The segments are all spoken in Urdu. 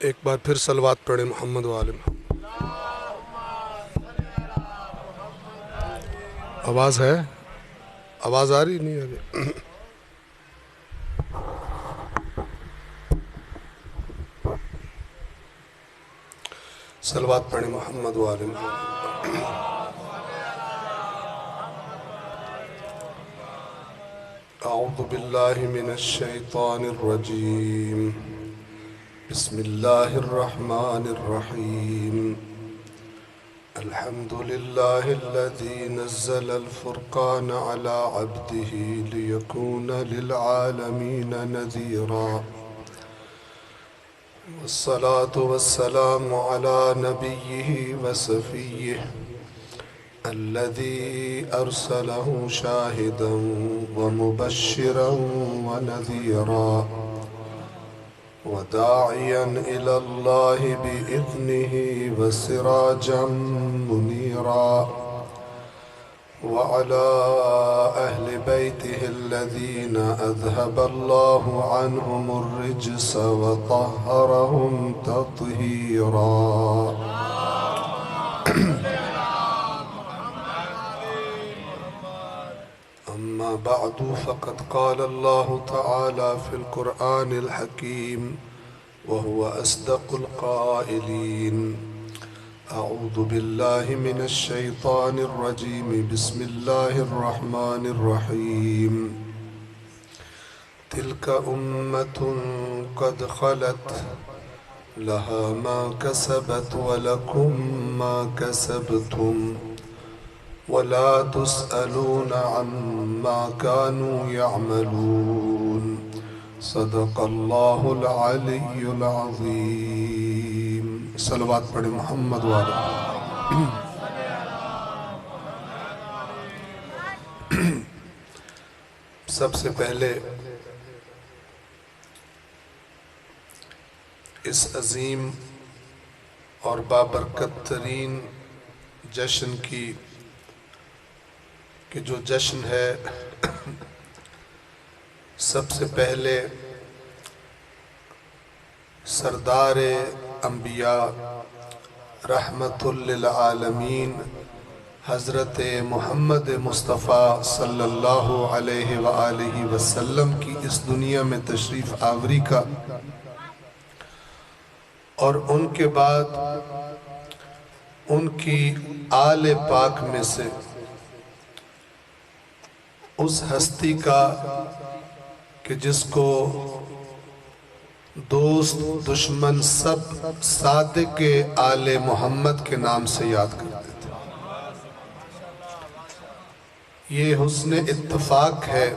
ایک بار پھر صلوات پڑھیں محمد و آل محمد۔ آواز ہے؟ آواز آ رہی نہیں ابھی؟ صلوات پڑھیں محمد و آل محمد۔ اعوذ باللہ من الشیطان الرجیم، بسم اللہ الرحمن الرحیم۔ الحمد للہ الذی نزل الفرقان علی عبدہ لیکون للعالمین نذیرا، والصلاة والسلام علی نبیہ وصفیہ الذی ارسلہ شاہدا ومبشرا ونذیرا وداعیا الی اللہ بإذنہ وسراجا منیرا، وعلى أهل بيته الذين أذهب الله عنهم الرجس وطهرهم تطهيرا۔ أما بعد فقد قال الله تعالى في القرآن الحكيم وهو أصدق القائلين: اعوذ باللہ من الشیطان الرجیم، بسم اللہ الرحمن الرحیم۔ تلک امۃ قد خلت لها ما کسبت ولکم ما کسبتم ولا تسألون عما كانوا يعملون۔ صدق اللہ العلی العظیم۔ صلوات پڑھیں محمد والا۔ سب سے پہلے اس عظیم اور بابرکت ترین جشن کی کہ جو جشن ہے، سب سے پہلے سردار انبیاء رحمت للعالمین حضرت محمد مصطفیٰ صلی اللہ علیہ وآلہ وسلم کی اس دنیا میں تشریف آوری کا، اور ان کے بعد ان کی آل پاک میں سے اس ہستی کا کہ جس کو دوست دشمن سب صادق آل محمد کے نام سے یاد کرتے تھے۔ یہ حسن اتفاق ہے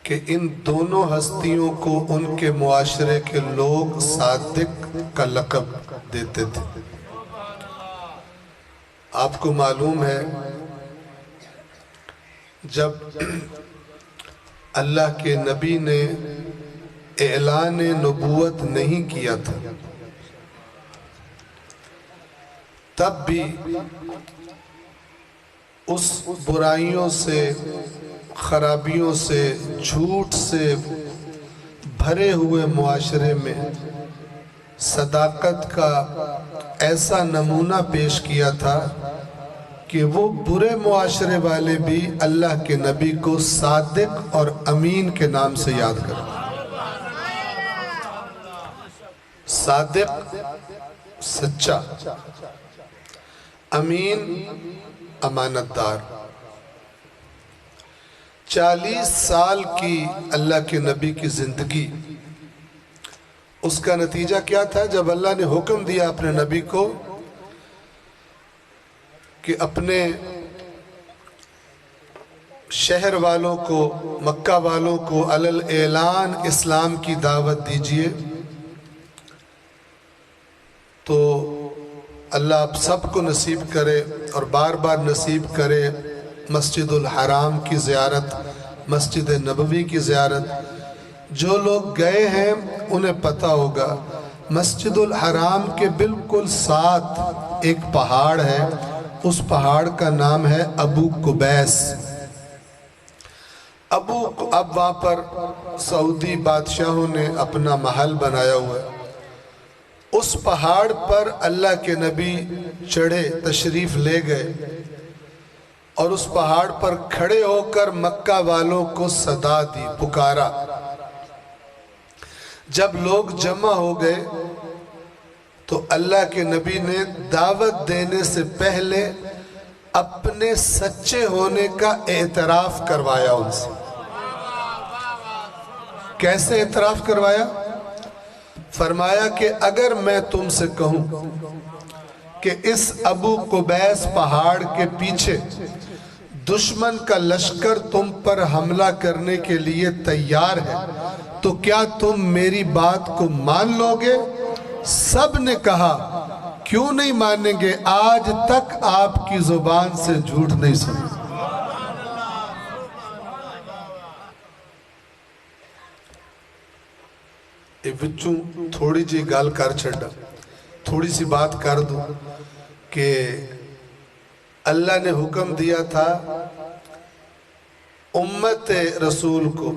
کہ ان دونوں ہستیوں کو ان کے معاشرے کے لوگ صادق کا لقب دیتے تھے۔ آپ کو معلوم ہے جب اللہ کے نبی نے اعلان نبوت نہیں کیا تھا، تب بھی اس برائیوں سے، خرابیوں سے، جھوٹ سے بھرے ہوئے معاشرے میں صداقت کا ایسا نمونہ پیش کیا تھا کہ وہ برے معاشرے والے بھی اللہ کے نبی کو صادق اور امین کے نام سے یاد کرتے۔ صادق سچا، امین امانت دار۔ 40 سال کی اللہ کے نبی کی زندگی، اس کا نتیجہ کیا تھا؟ جب اللہ نے حکم دیا اپنے نبی کو کہ اپنے شہر والوں کو، مکہ والوں کو علی الاعلان اسلام کی دعوت دیجئے، تو اللہ آپ سب کو نصیب کرے اور بار بار نصیب کرے مسجد الحرام کی زیارت، مسجد نبوی کی زیارت۔ جو لوگ گئے ہیں انہیں پتہ ہوگا مسجد الحرام کے بالکل ساتھ ایک پہاڑ ہے، اس پہاڑ کا نام ہے ابو قبیس۔ اب وہاں پر سعودی بادشاہوں نے اپنا محل بنایا ہوا ہے. اس پہاڑ پر اللہ کے نبی چڑھے، تشریف لے گئے اور اس پہاڑ پر کھڑے ہو کر مکہ والوں کو صدا دی، پکارا. جب لوگ جمع ہو گئے تو اللہ کے نبی نے دعوت دینے سے پہلے اپنے سچے ہونے کا اعتراف کروایا ان سے. کیسے اعتراف کروایا؟ فرمایا کہ اگر میں تم سے کہوں کہ اس ابو قبیس پہاڑ کے پیچھے دشمن کا لشکر تم پر حملہ کرنے کے لیے تیار ہے تو کیا تم میری بات کو مان لو گے؟ سب نے کہا کیوں نہیں مانیں گے، آج تک آپ کی زبان سے جھوٹ نہیں سنا. بچوں تھوڑی جی گال کر چھڑا، تھوڑی سی بات کر دو کہ اللہ نے حکم دیا تھا امت رسول کو.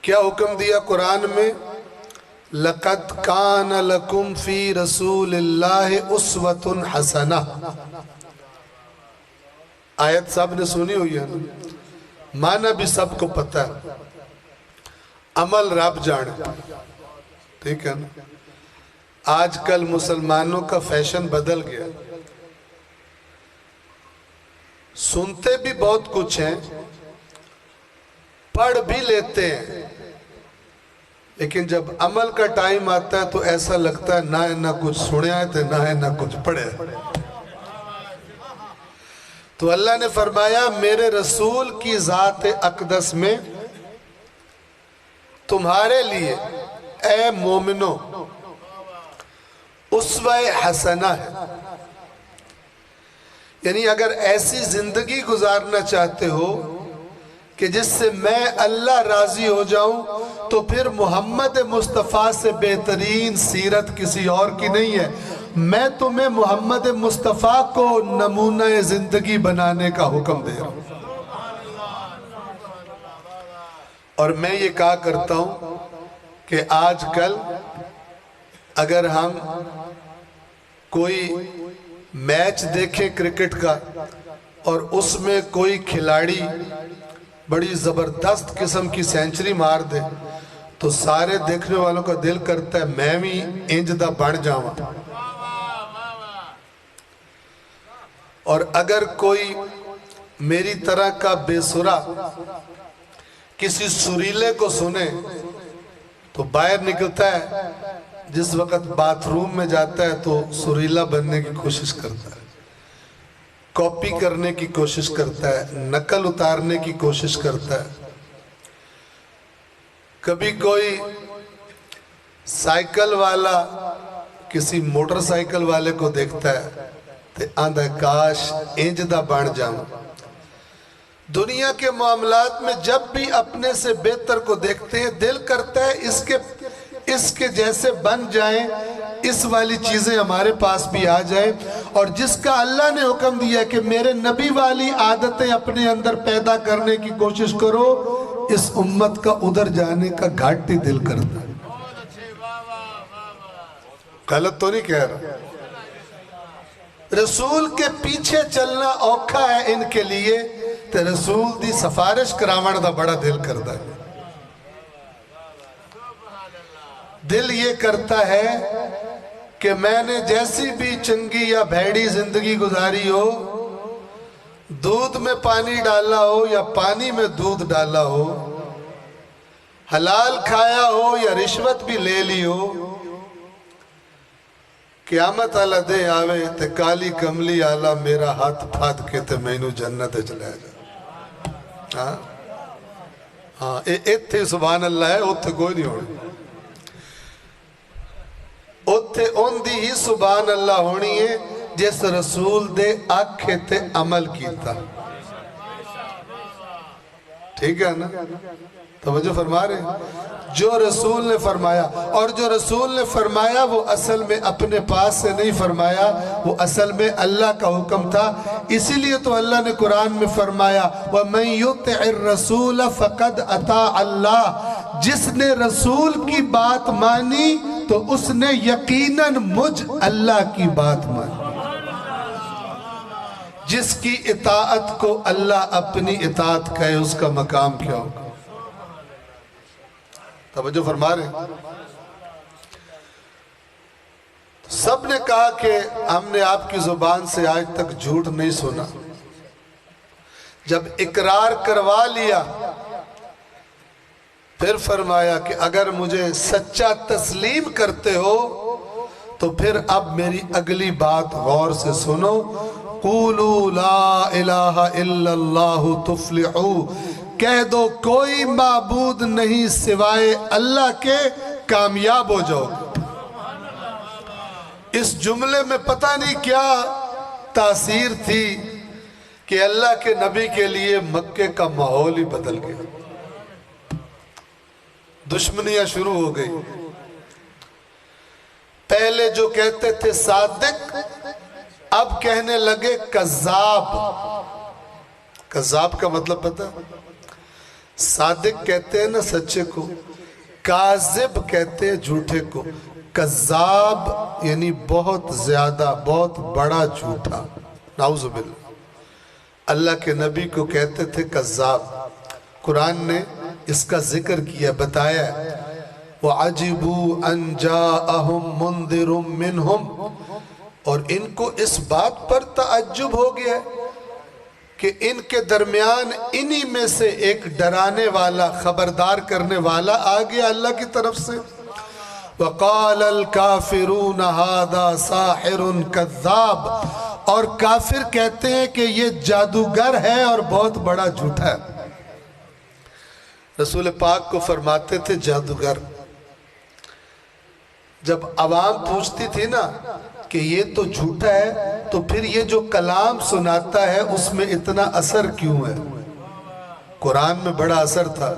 کیا حکم دیا قرآن میں؟ لَقَدْ كَانَ لَكُمْ فِي رَسُولِ اللَّهِ أُسْوَةٌ حَسَنَةٌ. آیت سب نے سنی ہوئی ہے، معنی بھی سب کو پتہ ہے، عمل رب جانے. ٹھیک ہے نا؟ آج کل مسلمانوں کا فیشن بدل گیا، سنتے بھی بہت کچھ ہیں، پڑھ بھی لیتے ہیں، لیکن جب عمل کا ٹائم آتا ہے تو ایسا لگتا ہے نہ کچھ سنے آئے تھے نہ کچھ پڑھے. تو اللہ نے فرمایا میرے رسول کی ذات اقدس میں تمہارے لیے اے مومنو اسوہ حسنہ ہے. یعنی اگر ایسی زندگی گزارنا چاہتے ہو کہ جس سے میں اللہ راضی ہو جاؤں تو پھر محمد مصطفیٰ سے بہترین سیرت کسی اور کی نہیں ہے. میں تمہیں محمد مصطفیٰ کو نمونہ زندگی بنانے کا حکم دے رہا ہوں. اور میں یہ کہا کرتا ہوں کہ آج کل اگر ہم کوئی میچ دیکھیں کرکٹ کا اور اس میں کوئی کھلاڑی بڑی زبردست قسم کی سینچری مار دے تو سارے دیکھنے والوں کا دل کرتا ہے میں بھی انجدہ بڑھ جاؤں. اور اگر کوئی میری طرح کا بے سرا کسی سریلے کو سنے تو باہر نکلتا ہے، جس وقت باتھ روم میں جاتا ہے تو سریلا بننے کی کوشش کرتا ہے، کاپی کرنے کی کوشش کرتا ہے، نقل اتارنے کی کوشش کرتا ہے. کبھی کوئی سائیکل والا کسی موٹر سائیکل والے کو دیکھتا ہے تو آندھا کاش انجدہ بن جاؤں. دنیا کے معاملات میں جب بھی اپنے سے بہتر کو دیکھتے ہیں دل کرتا ہے اس کے جیسے بن جائیں، اس والی چیزیں ہمارے پاس بھی آ جائیں. اور جس کا اللہ نے حکم دیا کہ میرے نبی والی عادتیں اپنے اندر پیدا کرنے کی کوشش کرو، اس امت کا ادھر جانے کا گھاٹی دل کرتا ہے. غلط تو نہیں کہہ رہا. رسول کے پیچھے چلنا اوکھا ہے ان کے لیے تے رسول دی سفارش کراون دا بڑا دل کرتا ہے. دل یہ کرتا ہے کہ میں نے جیسی بھی چنگی یا بھیڑی زندگی گزاری ہو، دودھ میں پانی ڈالا ہو یا پانی میں دودھ ڈالا ہو، حلال کھایا ہو یا رشوت بھی لے لی ہو، قیامت آلہ دے آوے تے کالی کملی آلہ میرا ہاتھ پھاد کے تے میں انہوں جنت چلے جا. ہاں ایتھے سبحان اللہ ہے، اتھے کوئی نہیں ہونی. اتھے ان دی ہی سبحان اللہ ہونی ہے جس رسول دے آکھے تے عمل کیتا. ٹھیک ہے نا؟ توجہ فرما رہے ہیں؟ جو رسول نے فرمایا، اور جو رسول نے فرمایا وہ اصل میں اپنے پاس سے نہیں فرمایا، وہ اصل میں اللہ کا حکم تھا۔ اسی لیے تو اللہ نے قرآن میں فرمایا وَمَن يُطِعِ الرَّسُولَ فَقَدْ أَطَاعَ اللَّهَ، جس نے رسول کی بات مانی تو اس نے یقیناً مجھ اللہ کی بات مانی۔ جس کی اطاعت کو اللہ اپنی اطاعت کہے اس کا مقام کیا ہوگا؟ توجہ فرما رہے ہیں؟ سب نے کہا کہ ہم نے آپ کی زبان سے آج تک جھوٹ نہیں سنا۔ جب اقرار کروا لیا پھر فرمایا کہ اگر مجھے سچا تسلیم کرتے ہو تو پھر اب میری اگلی بات غور سے سنو، قولوا لا الہ الا اللہ تفلحوا، کہہ دو کوئی معبود نہیں سوائے اللہ کے، کامیاب ہو جاؤ۔ اس جملے میں پتہ نہیں کیا تاثیر تھی کہ اللہ کے نبی کے لیے مکے کا ماحول ہی بدل گیا، دشمنیاں شروع ہو گئی۔ پہلے جو کہتے تھے صادق، اب کہنے لگے کذاب۔ کذاب کا مطلب پتہ؟ صادق کہتے ہیں نا سچے کو، کاذب کہتے ہیں جھوٹے کو، کذاب یعنی بہت زیادہ بہت بڑا جھوٹا، نعوذ باللہ۔ اللہ کے نبی کو کہتے تھے کذاب۔ قرآن نے اس کا ذکر کیا، بتایا وَعَجِبُوا أَن جَاءَهُم مُنذِرٌ مِّنْهُمْ، اور ان کو اس بات پر تعجب ہو گیا کہ ان کے درمیان انہی میں سے ایک ڈرانے والا، خبردار کرنے والا آ گیا اللہ کی طرف سے۔ وَقَالَ الْكَافِرُونَ هَذَا سَاحِرٌ كَذَّابٌ، اور کافر کہتے ہیں کہ یہ جادوگر ہے اور بہت بڑا جھوٹا ہے۔ رسول پاک کو فرماتے تھے جادوگر۔ جب عوام پوچھتی تھی نا کہ یہ تو جھوٹا ہے تو پھر یہ جو کلام سناتا ہے اس میں اتنا اثر کیوں ہے؟ قرآن میں بڑا اثر تھا۔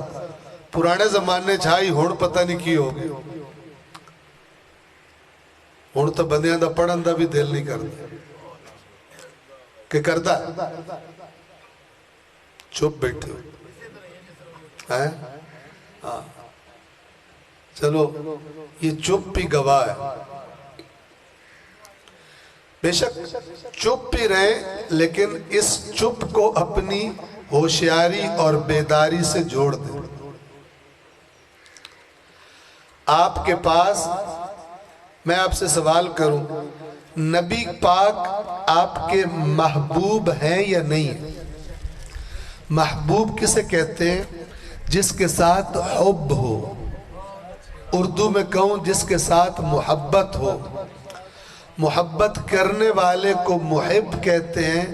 پرانے زمانے چھائی ہون پتہ نہیں کی ہوگی، ہون تو بندیاں دا پڑھن دا بھی دل نہیں کرتا کہ کرتا چپ بیٹھے ہو۔ چلو یہ چپ بھی گواہ ہے، بے شک چپ بھی رہے لیکن اس چپ کو اپنی ہوشیاری اور بیداری سے جوڑ دیں۔ آپ کے پاس میں آپ سے سوال کروں، نبی پاک آپ کے محبوب ہیں یا نہیں؟ محبوب کسے کہتے ہیں؟ جس کے ساتھ حب ہو، اردو میں کہوں جس کے ساتھ محبت ہو۔ محبت کرنے والے کو محب کہتے ہیں،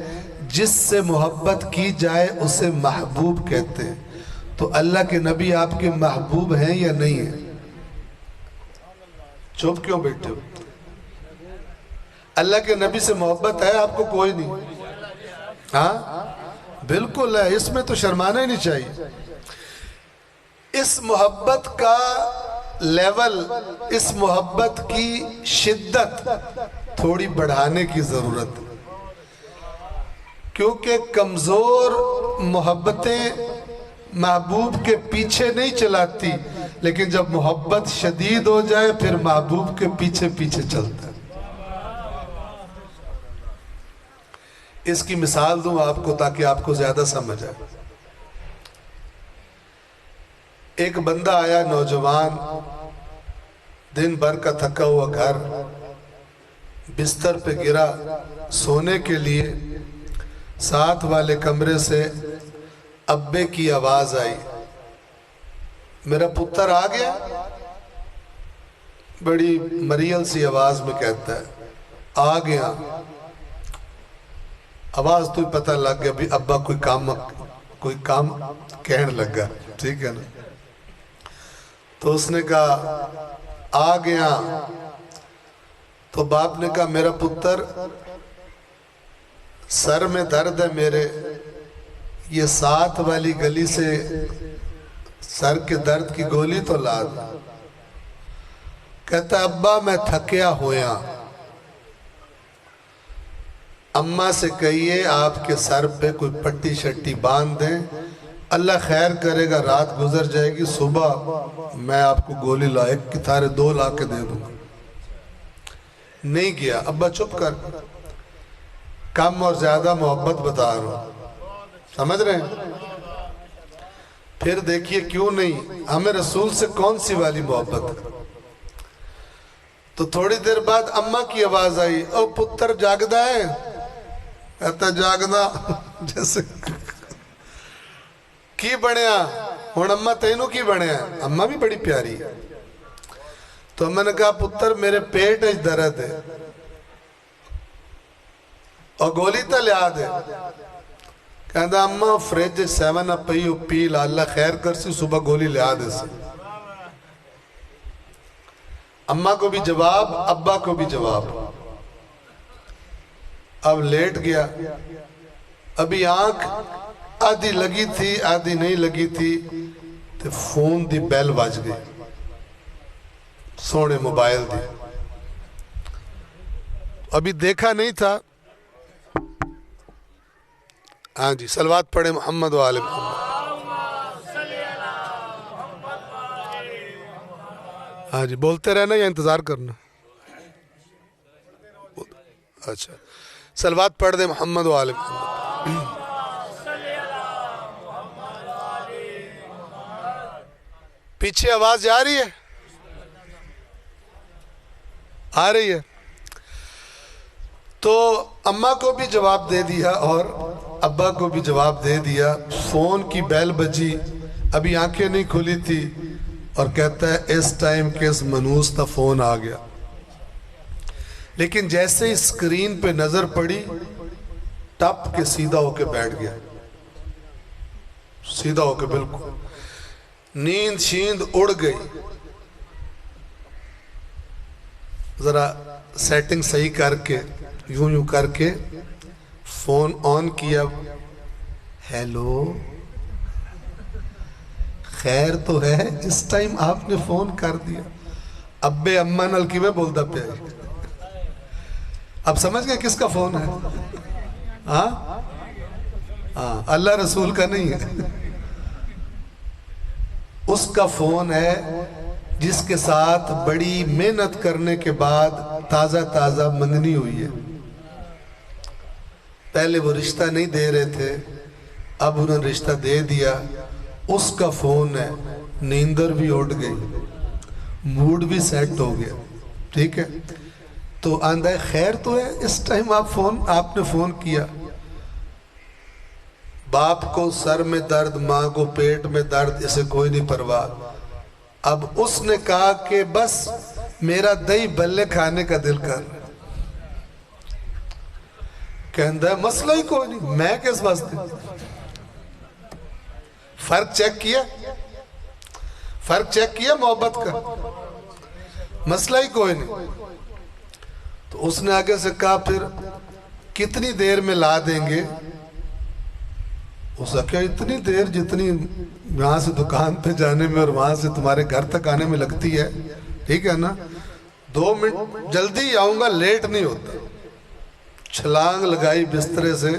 جس سے محبت کی جائے اسے محبوب کہتے ہیں۔ تو اللہ کے نبی آپ کے محبوب ہیں یا نہیں ہیں؟ چپ کیوں بیٹھے ہو؟ اللہ کے نبی سے محبت ہے آپ کو کوئی نہیں؟ ہاں بالکل ہے، اس میں تو شرمانا ہی نہیں چاہیے۔ اس محبت کا لیول، اس محبت کی شدت تھوڑی بڑھانے کی ضرورت ہے، کیونکہ کمزور محبتیں محبوب کے پیچھے نہیں چلاتی، لیکن جب محبت شدید ہو جائے پھر محبوب کے پیچھے پیچھے چلتا ہے۔ اس کی مثال دوں آپ کو تاکہ آپ کو زیادہ سمجھ آئے۔ ایک بندہ آیا نوجوان، دن بھر کا تھکا ہوا گھر، بستر پہ گرا سونے کے لیے، ساتھ والے کمرے سے ابے کی آواز آئی، میرا پتر آ گیا؟ بڑی مریل سی آواز میں کہتا ہے آ گیا۔ آواز تو پتہ لگ گیا بھی ابا کوئی کام کہنے لگا، ٹھیک ہے نا؟ تو اس نے کہا آ گیا، تو باپ نے کہا میرا پتر سر میں درد ہے میرے، یہ ساتھ والی گلی سے سر کے درد کی گولی تو لا دے۔ کہتا ابا میں تھکیا ہویا، اماں سے کہیے آپ کے سر پہ کوئی پٹی شٹی باندھ دیں، اللہ خیر کرے گا، رات گزر جائے گی، صبح میں آپ کو گولی لا ایک کتھارے 2 لا کے دے دوں گا۔ نہیں گیا، ابا چپ کر، کم اور زیادہ محبت بتا رہا ہوں، سمجھ رہے ہیں؟ پھر دیکھیے کیوں نہیں، ہمیں رسول سے کون سی والی محبت ہے۔ تو تھوڑی دیر بعد اماں کی آواز آئی، او پتر جاگدا ہے؟ کہتا جاگدا جیسے کی بنیا ہون اماں تینوں کی بنیا ہے؟ اماں بھی بڑی پیاری ہے۔ تو میں نے کہا پتر میرے پیٹ اچ درد ہے اور گولی تا لیا دے۔ کہتا اماں فریج 7 اپ پئی او پی لا، اللہ خیر کر سی، صبح گولی لیا دے سی۔ اماں کو بھی جواب، ابا کو بھی جواب۔ اب لیٹ گیا، ابھی آنکھ آدھی لگی تھی آدھی نہیں لگی تھی، تو فون دی بیل بج گئی، سونے موبائل دی، ابھی دیکھا نہیں تھا۔ ہاں جی صلوات پڑھے محمد و آل محمد۔ ہاں جی بولتے رہنا یا انتظار کرنا؟ اچھا صلوات پڑھ دے محمد و آل محمد۔ پیچھے آواز آ رہی ہے؟ آ رہی ہے؟ تو اماں کو بھی جواب دے دیا اور ابا کو بھی جواب دے دیا۔ فون کی بیل بجی، ابھی آنکھیں نہیں کھلی تھی، اور کہتا ہے اس ٹائم کس منوس تا فون آ گیا۔ لیکن جیسے ہی اسکرین پہ نظر پڑی، ٹپ کے سیدھا ہو کے بیٹھ گیا، سیدھا ہو کے بالکل، نیند شیند اڑ گئی۔ ذرا سیٹنگ صحیح کر کے یوں کر کے فون آن کیا، ہیلو خیر تو ہے؟ اس ٹائم آپ نے فون کر دیا۔ ابے اماں نال کی میں بولتا پیا، اب سمجھ گئے کس کا فون ہے؟ ہاں اللہ رسول کا نہیں ہے، اس کا فون ہے جس کے ساتھ بڑی محنت کرنے کے بعد تازہ تازہ منگنی ہوئی ہے۔ پہلے وہ رشتہ نہیں دے رہے تھے، اب انہوں نے رشتہ دے دیا، اس کا فون ہے۔ نیندر بھی اٹھ گئی، موڈ بھی سیٹ ہو گیا، ٹھیک ہے؟ تو آندہ خیر تو ہے اس ٹائم آپ نے فون کیا۔ باپ کو سر میں درد، ماں کو پیٹ میں درد، اسے کوئی نہیں پرواہ۔ اب اس نے کہا کہ بس میرا دہی بلے کھانے کا دل کر، کہندہ ہے مسئلہ ہی کوئی نہیں، میں کس واسطے؟ فرق چیک کیا محبت کا، مسئلہ ہی کوئی نہیں۔ تو اس نے آگے سے کہا پھر کتنی دیر میں لا دیں گے؟ اس نے کہا اتنی دیر جتنی یہاں سے دکان پہ جانے میں اور وہاں سے تمہارے گھر تک آنے میں لگتی ہے، ٹھیک ہے نا؟ 2 منٹ جلدی آؤں گا، لیٹ نہیں ہوتا۔ چھلانگ لگائی بسترے سے،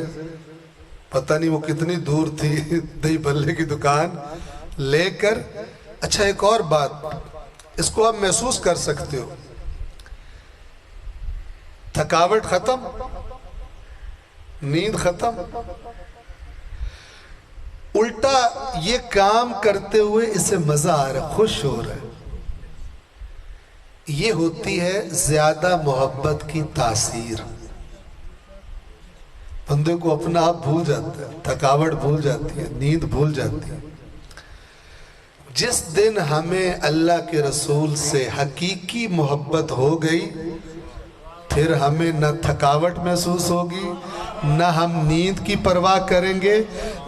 پتہ نہیں وہ کتنی دور تھی، دہی بھلے کی دکان لے کر۔ اچھا ایک اور بات، اس کو آپ محسوس کر سکتے ہو، تھکاوٹ ختم، نیند ختم، الٹا یہ کام کرتے ہوئے اسے مزہ آ رہا ہے، خوش ہو رہا ہے۔ یہ ہوتی ہے زیادہ محبت کی تاثیر، بندے کو اپنا آپ بھول جاتا ہے، تھکاوٹ بھول جاتی ہے، نیند بھول جاتی ہے۔ جس دن ہمیں اللہ کے رسول سے حقیقی محبت ہو گئی، پھر ہمیں نہ تھکاوٹ محسوس ہوگی، نہ ہم نیند کی پرواہ کریں گے،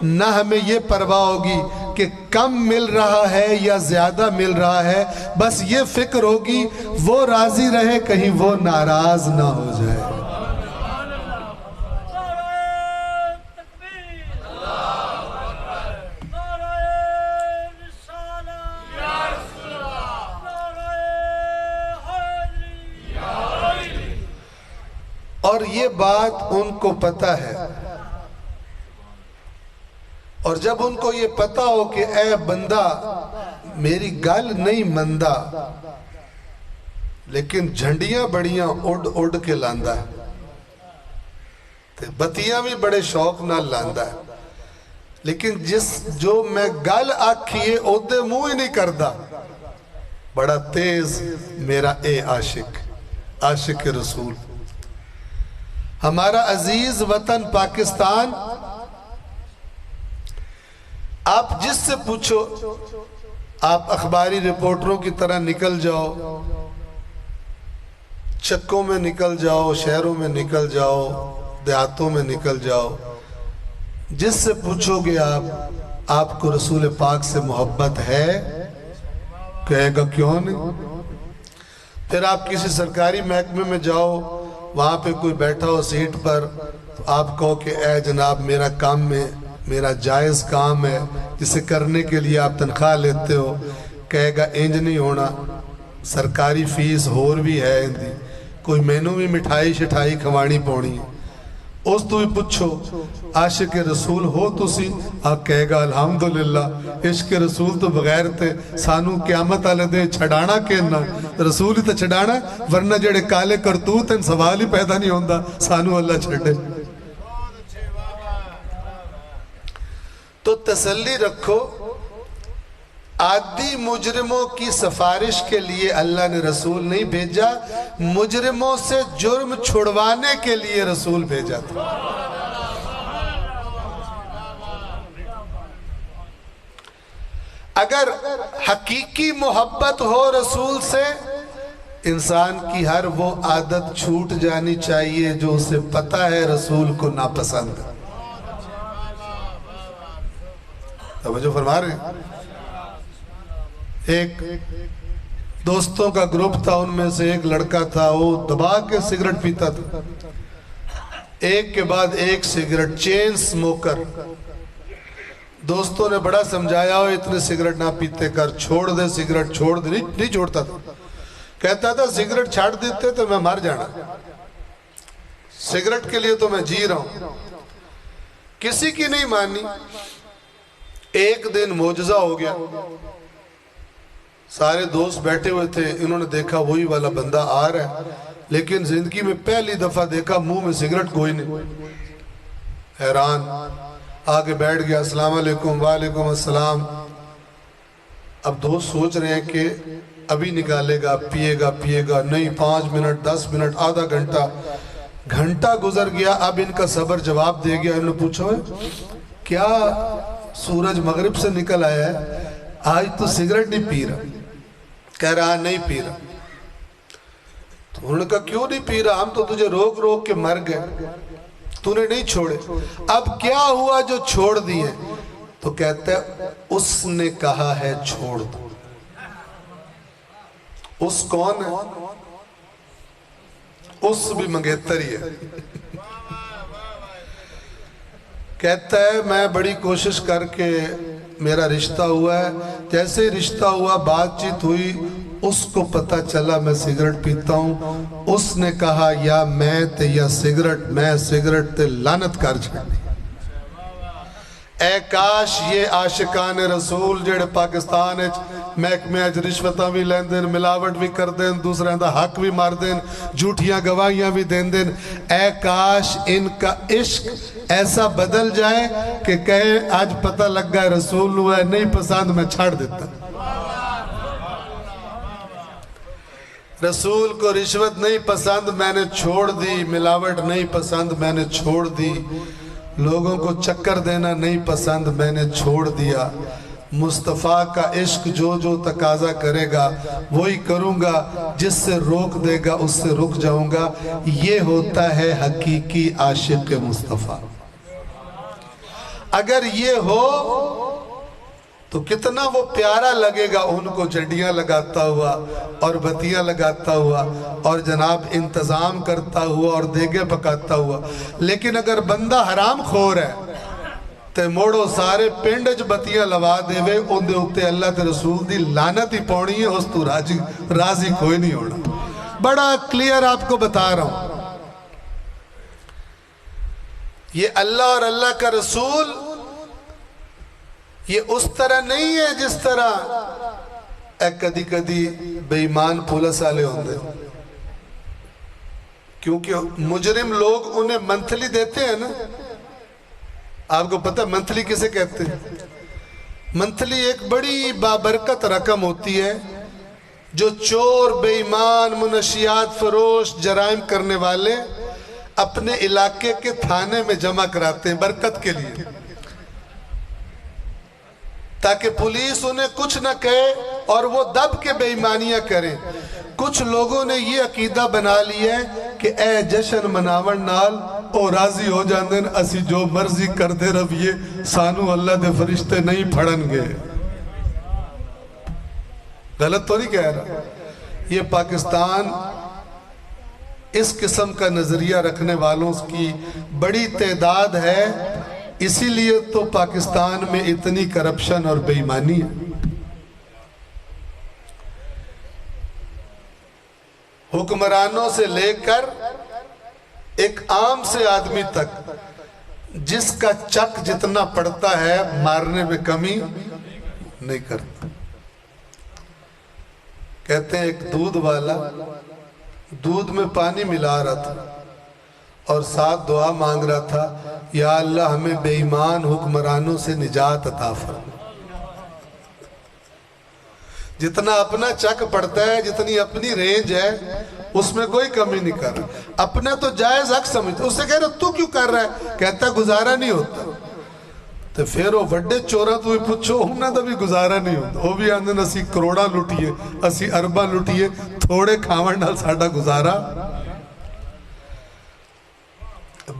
نہ ہمیں یہ پرواہ ہوگی کہ کم مل رہا ہے یا زیادہ مل رہا ہے۔ بس یہ فکر ہوگی وہ راضی رہے، کہیں وہ ناراض نہ ہو جائے۔ اور یہ بات ان کو پتہ ہے، اور جب ان کو یہ پتہ ہو کہ اے بندہ میری گل نہیں مندہ، لیکن جھنڈیاں بڑیاں اڑ اڑ کے لاندا ہے تے بتیاں بھی بڑے شوق نہ لاندا ہے، لیکن جو میں گل آکھیے اودے منہ ہی نہیں کردا، بڑا تیز میرا اے عاشق رسول۔ ہمارا عزیز وطن پاکستان، آپ جس سے پوچھو، آپ اخباری رپورٹروں کی طرح نکل جاؤ، چکوں میں نکل جاؤ، شہروں میں نکل جاؤ، دیہاتوں میں نکل جاؤ، جس سے پوچھو گے آپ کو رسول پاک سے محبت ہے؟ کہے گا کیوں نہیں۔ پھر آپ کسی سرکاری محکمے میں جاؤ، وہاں پہ کوئی بیٹھا ہو سیٹ پر، تو آپ کہو کہ اے جناب میرا کام میں میرا جائز کام ہے جسے کرنے کے لیے آپ تنخواہ لیتے ہو، کہے گا انج نہیں ہونا، سرکاری فیس ہور بھی ہے اندی، کوئی مینو بھی مٹھائی شٹھائی کھوانی پونی ہے۔ اس تو بھی پوچھو عاشق رسول ہو تسی، آپ کہے گا الحمدللہ، عشق رسول تو بغیر تے سانو قیامت آلے دے چھڑانا کہنا، رسول ہی تو چھڑانا، ورنہ جڑے کالے کرتوت ہیں سوال ہی پیدا نہیں ہوندہ، سانو اللہ چھڑے۔ تو تسلی رکھو، عادی مجرموں کی سفارش کے لیے اللہ نے رسول نہیں بھیجا، مجرموں سے جرم چھڑوانے کے لیے رسول بھیجا تھا۔ اگر حقیقی محبت ہو رسول سے، انسان کی ہر وہ عادت چھوٹ جانی چاہیے جو اسے پتہ ہے رسول کو ناپسند ہے۔ توجہ فرما رہے ہیں؟ ایک دوستوں کا گروپ تھا، ان میں سے ایک لڑکا تھا، وہ دبا کے سگریٹ پیتا تھا، ایک کے بعد ایک سگریٹ، چین سموکر۔ دوستوں نے بڑا سمجھایا ہو اتنے سگریٹ نہ پیتے کر، چھوڑ دے سگریٹ، چھوڑ دے، نہیں چھوڑتا تھا، کہتا تھا سگریٹ چھاڑ دیتے تو میں مر جانا، سگریٹ کے لیے تو میں جی رہا ہوں۔ کسی کی نہیں مانی۔ ایک دن معجزہ ہو گیا، سارے دوست بیٹھے ہوئے تھے، انہوں نے دیکھا وہی والا بندہ آ رہا ہے، لیکن زندگی میں پہلی دفعہ دیکھا منہ میں سگریٹ کوئی نہیں۔ حیران، آگے بیٹھ گیا، السلام علیکم، وعلیکم السلام۔ اب دوست سوچ رہے ہیں کہ ابھی نکالے گا، پیے گا، نہیں، 5 منٹ، 10 منٹ، آدھا گھنٹہ گزر گیا۔ اب ان کا صبر جواب دے گیا۔ انہوں نے پوچھا کیا سورج مغرب سے نکل آیا ہے، آج تو سگریٹ نہیں پی رہا؟ کہہ رہا نہیں پی رہا۔ تو انہوں نے کہا کیوں نہیں پی رہا؟ ہم تو تجھے روک روک کے مر گئے، تو نے نہیں چھوڑے، اب کیا ہوا جو چھوڑ دیے؟ تو کہتا ہے اس نے کہا ہے چھوڑ دو۔ اس کون ہے؟ اس بھی منگیتر ہی ہے۔ کہتا ہے میں بڑی کوشش کر کے میرا رشتہ ہوا ہے، جیسے رشتہ ہوا بات چیت ہوئی، اس کو پتہ چلا میں سگریٹ پیتا ہوں، اس نے کہا یا میں تے یا سگریٹ، میں سگریٹ تے لعنت کر چھڑی۔ اے کاش یہ عاشقان رسول جڑے پاکستان محکمے رشوتاں بھی لین دین، ملاوٹ بھی کر دین، دوسرے دا حق بھی مار دین، جھوٹیاں گواہیاں بھی دین دین، اے کاش ان کا عشق ایسا بدل جائے کہ کہے آج پتہ لگ گیا رسول ہوا ہے، نہیں پسند میں چھاڑ دیتا۔ رسول کو رشوت نہیں پسند، میں نے چھوڑ دی، ملاوٹ نہیں پسند، میں نے چھوڑ دی، لوگوں کو چکر دینا نہیں پسند، میں نے چھوڑ دیا، مصطفیٰ کا عشق جو جو تقاضا کرے گا وہی کروں گا، جس سے روک دے گا اس سے رک جاؤں گا۔ یہ ہوتا ہے حقیقی عاشق مصطفیٰ۔ اگر یہ ہو تو کتنا وہ پیارا لگے گا ان کو جھنڈیاں لگاتا ہوا اور بتیاں لگاتا ہوا اور جناب انتظام کرتا ہوا اور دیگے پکاتا ہوا۔ لیکن اگر بندہ حرام خور ہے تے موڑو سارے پنڈج بتیاں لوا دے وے، ان دے اکتے اللہ تے رسول دی لعنت ہی پونی ہے، اس تو راضی کوئی نہیں ہونا۔ بڑا کلیئر آپ کو بتا رہا ہوں۔ یہ اللہ اور اللہ کا رسول یہ اس طرح نہیں ہے جس طرح کدی کدی بے ایمان پولیس والے ہوندے، کیونکہ مجرم لوگ انہیں منتھلی دیتے ہیں نا. آپ کو پتہ منتھلی کسے کہتے ہیں؟ منتھلی ایک بڑی بابرکت رقم ہوتی ہے جو چور، بے ایمان، منشیات فروش، جرائم کرنے والے اپنے علاقے کے تھانے میں جمع کراتے ہیں برکت کے لیے، تاکہ پولیس انہیں کچھ نہ کہے اور وہ دب کے بے ایمانیاں کریں. کچھ لوگوں نے یہ عقیدہ بنا لیا ہے کہ اے جشن مناون نال او راضی ہو جاندے ہیں، اسی جو مرضی کر دے رویے، سانو اللہ دے فرشتے نہیں پھڑن گے. غلط تو نہیں کہہ رہا. یہ پاکستان اس قسم کا نظریہ رکھنے والوں کی بڑی تعداد ہے، اسی لیے تو پاکستان میں اتنی کرپشن اور بے ایمانی ہے. حکمرانوں سے لے کر ایک عام سے آدمی تک جس کا چک جتنا پڑتا ہے مارنے میں کمی نہیں کرتا. کہتے ہیں ایک دودھ والا دودھ میں پانی ملا رہا تھا اور ساتھ دعا مانگ رہا تھا، یا اللہ ہمیں بے ایمان حکمرانوں سے نجات عطا فرما. جتنا اپنا چک پڑتا ہے، جتنی اپنی رینج ہے، اس میں کوئی کمی نہیں کر رہا. اپنا تو جائز حق سمجھتا، اس سے کہہ رہا تو کیوں کر رہا ہے؟ کہتا گزارا نہیں ہوتا. تو پھر وہ وڈے چورا تو ہی پوچھو انہاں دا بھی گزارا نہیں ہوتا. وہ بھی آندے اسی کروڑا لٹیے، اسی اربا لٹیے، تھوڑے کھاون نال ساڈا گزارا.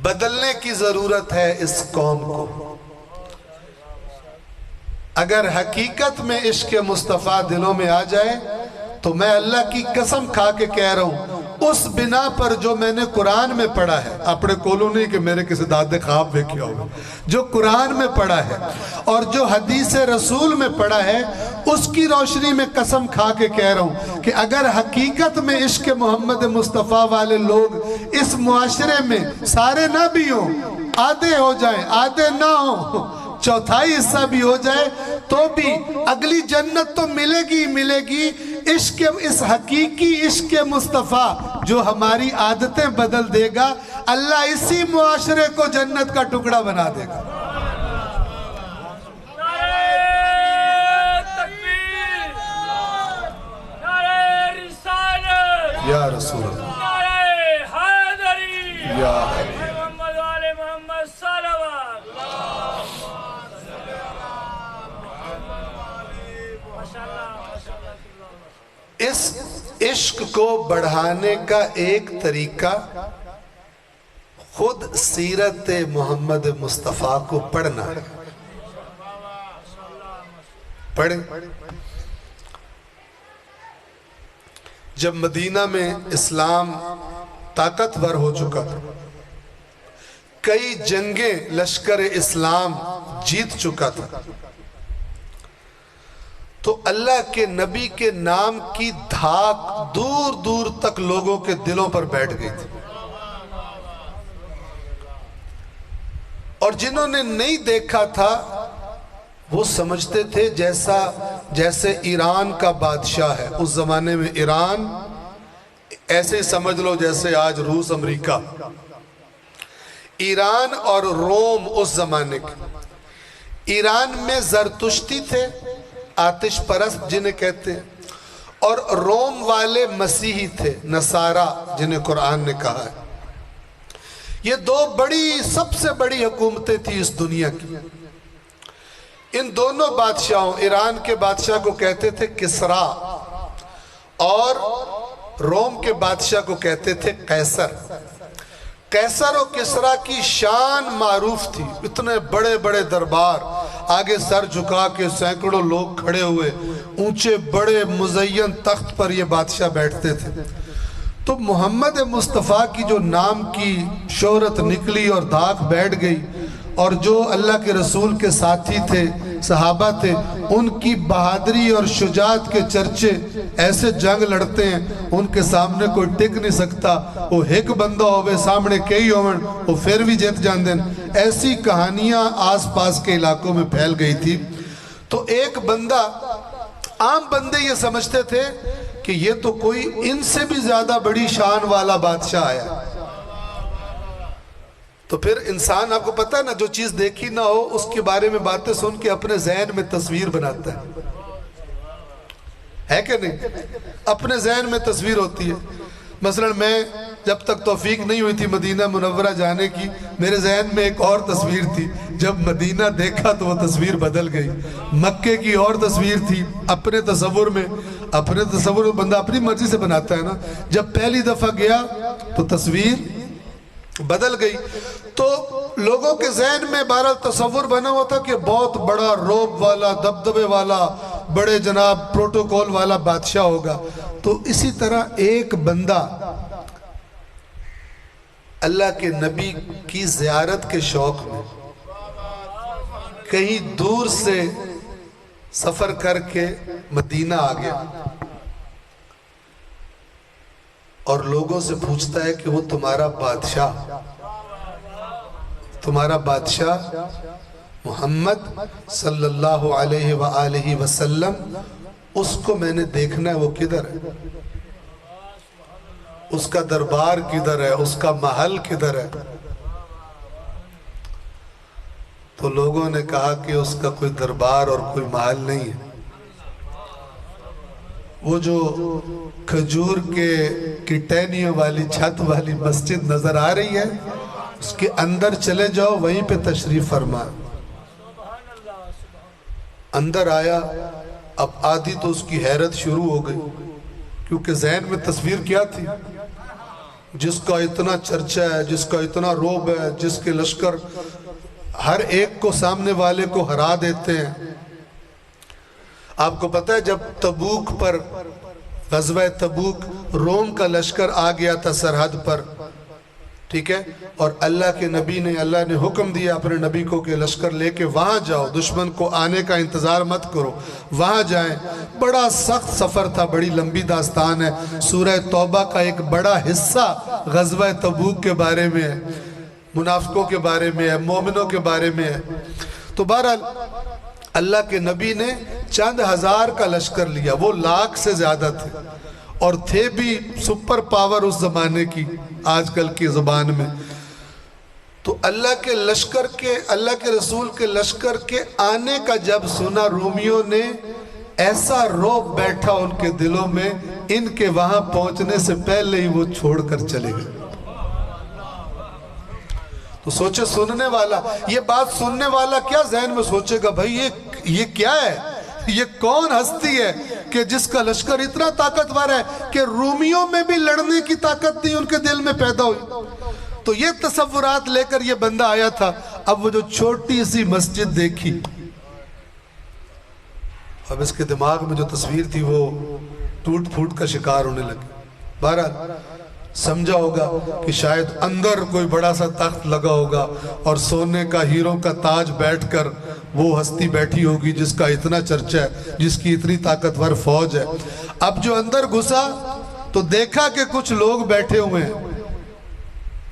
بدلنے کی ضرورت ہے اس قوم کو. اگر حقیقت میں عشق مصطفیٰ دلوں میں آ جائے تو میں اللہ کی قسم کھا کے کہہ رہا ہوں، اس بنا پر جو میں نے قرآن میں پڑھا ہے، اپنے کولوں نہیں کہ میرے کسی دادے خواب دیکھے ہوگا، جو قرآن میں پڑھا ہے اور جو حدیث رسول میں پڑھا ہے، اس کی روشنی میں قسم کھا کے کہہ رہا ہوں کہ اگر حقیقت میں عشق محمد مصطفیٰ والے لوگ اس معاشرے میں سارے نہ بھی ہوں، آدھے ہو جائیں، آدھے نہ ہوں، چوتھائی حصہ بھی ہو جائے، تو بھی اگلی جنت تو ملے گی ملے گی. عشق، اس حقیقی عشق مصطفیٰ جو ہماری عادتیں بدل دے گا، اللہ اسی معاشرے کو جنت کا ٹکڑا بنا دے گا. یا رسول اللہ، یا اس عشق کو بڑھانے کا ایک طریقہ خود سیرت محمد مصطفیٰ کو پڑھنا ہے. پڑھیں. جب مدینہ میں اسلام طاقتور ہو چکا تھا، کئی جنگیں لشکر اسلام جیت چکا تھا، تو اللہ کے نبی کے نام کی دھاک دور دور تک لوگوں کے دلوں پر بیٹھ گئی تھی. اور جنہوں نے نہیں دیکھا تھا وہ سمجھتے تھے جیسے ایران کا بادشاہ ہے. اس زمانے میں ایران ایسے سمجھ لو جیسے آج روس امریکہ. ایران اور روم اس زمانے کے. ایران میں زرتشتی تھے، آتش پرست جنہیں کہتے ہیں، اور روم والے مسیحی تھے، نصارہ جنہیں قرآن نے کہا ہے. یہ دو سب سے بڑی حکومتیں تھی اس دنیا کی. ان دونوں بادشاہوں، ایران کے بادشاہ کو کہتے تھے کسرا اور روم کے بادشاہ کو کہتے تھے قیصر. قیصر و کسرا کی شان معروف تھی. اتنے بڑے بڑے دربار، آگے سر جھکا کے سینکڑوں لوگ کھڑے ہوئے، اونچے بڑے مزین تخت پر یہ بادشاہ بیٹھتے تھے. تو محمد مصطفیٰ کی جو نام کی شہرت نکلی اور دھاک بیٹھ گئی، اور جو اللہ کے رسول کے ساتھی تھے، صحابہ تھے، ان کی بہادری اور شجاعت کے چرچے، ایسے جنگ لڑتے ہیں ان کے سامنے کوئی ٹک نہیں سکتا، وہ ایک بندہ ہوئے سامنے کئی ہوئے وہ پھر بھی جیت جاندے ہیں۔ ایسی کہانیاں آس پاس کے علاقوں میں پھیل گئی تھی۔ تو ایک بندہ، عام بندے یہ سمجھتے تھے کہ یہ تو کوئی ان سے بھی زیادہ بڑی شان والا بادشاہ آیا۔ تو پھر انسان، آپ کو پتہ ہے نا، جو چیز دیکھی نہ ہو اس کے بارے میں باتیں سن کے اپنے ذہن میں تصویر بناتا ہے کہ نہیں؟ اپنے ذہن میں تصویر ہوتی ہے۔ مثلا میں جب تک توفیق نہیں ہوئی تھی مدینہ منورہ جانے کی، میرے ذہن میں ایک اور تصویر تھی، جب مدینہ دیکھا تو وہ تصویر بدل گئی۔ مکے کی اور تصویر تھی اپنے تصور میں بندہ اپنی مرضی سے بناتا ہے نا، جب پہلی دفعہ گیا تو تصویر بدل گئی۔ تو لوگوں کے ذہن میں بہرحال تصور بنا ہوا تھا کہ بہت بڑا روب والا، دبدبے والا، بڑے جناب پروٹوکول والا بادشاہ ہوگا۔ تو اسی طرح ایک بندہ اللہ کے نبی کی زیارت کے شوق میں کہیں دور سے سفر کر کے مدینہ آ گیا اور لوگوں سے پوچھتا ہے کہ وہ تمہارا بادشاہ محمد صلی اللہ علیہ وآلہ وسلم، اس کو میں نے دیکھنا ہے، وہ کدھر ہے؟ اس کا دربار کدھر ہے؟ اس کا محل کدھر ہے؟ تو لوگوں نے کہا کہ اس کا کوئی دربار اور کوئی محل نہیں ہے، وہ جو کھجور کی ٹہنیوں والی چھت والی مسجد نظر آ رہی ہے، اس کے اندر چلے جاؤ، وہیں پہ تشریف فرما۔ اندر آیا، اب آدھی تو اس کی حیرت شروع ہو گئی، کیونکہ ذہن میں تصویر کیا تھی؟ جس کا اتنا چرچا ہے، جس کا اتنا روب ہے، جس کے لشکر ہر ایک کو سامنے والے کو ہرا دیتے ہیں۔ آپ کو پتہ ہے جب تبوک پر، غزوہ تبوک، روم کا لشکر آ گیا تھا سرحد پر، ٹھیک ہے، اور اللہ نے حکم دیا اپنے نبی کو کہ لشکر لے کے وہاں جاؤ، دشمن کو آنے کا انتظار مت کرو، وہاں جائیں۔ بڑا سخت سفر تھا، بڑی لمبی داستان ہے، سورہ توبہ کا ایک بڑا حصہ غزوہ تبوک کے بارے میں ہے، منافقوں کے بارے میں ہے، مومنوں کے بارے میں ہے۔ تو بہرحال اللہ کے نبی نے چند ہزار کا لشکر لیا، وہ لاکھ سے زیادہ تھے، اور تھے بھی سپر پاور اس زمانے کی، آج کل کی زبان میں۔ تو اللہ کے رسول کے لشکر کے آنے کا جب سنا، رومیوں نے ایسا روب بیٹھا ان کے دلوں میں، ان کے وہاں پہنچنے سے پہلے ہی وہ چھوڑ کر چلے گئے۔ تو سوچے سننے والا، یہ بات سننے والا کیا ذہن میں سوچے گا، بھائی یہ کیا ہے، یہ کون ہستی ہے کہ جس کا لشکر اتنا طاقتور ہے کہ رومیوں میں بھی لڑنے کی طاقت نہیں ان کے دل میں پیدا ہوئی۔ تو یہ تصورات لے کر یہ بندہ آیا تھا۔ اب وہ جو چھوٹی سی مسجد دیکھی، اب اس کے دماغ میں جو تصویر تھی وہ ٹوٹ پھوٹ کا شکار ہونے لگی۔ بہرحال سمجھا ہوگا کہ شاید اندر کوئی بڑا سا تخت لگا ہوگا اور سونے کا، ہیروں کا تاج بیٹھ کر وہ ہستی بیٹھی ہوگی جس کا اتنا چرچا ہے، جس کی اتنی طاقتور فوج ہے۔ اب جو اندر گھسا تو دیکھا کہ کچھ لوگ بیٹھے ہوئے ہیں،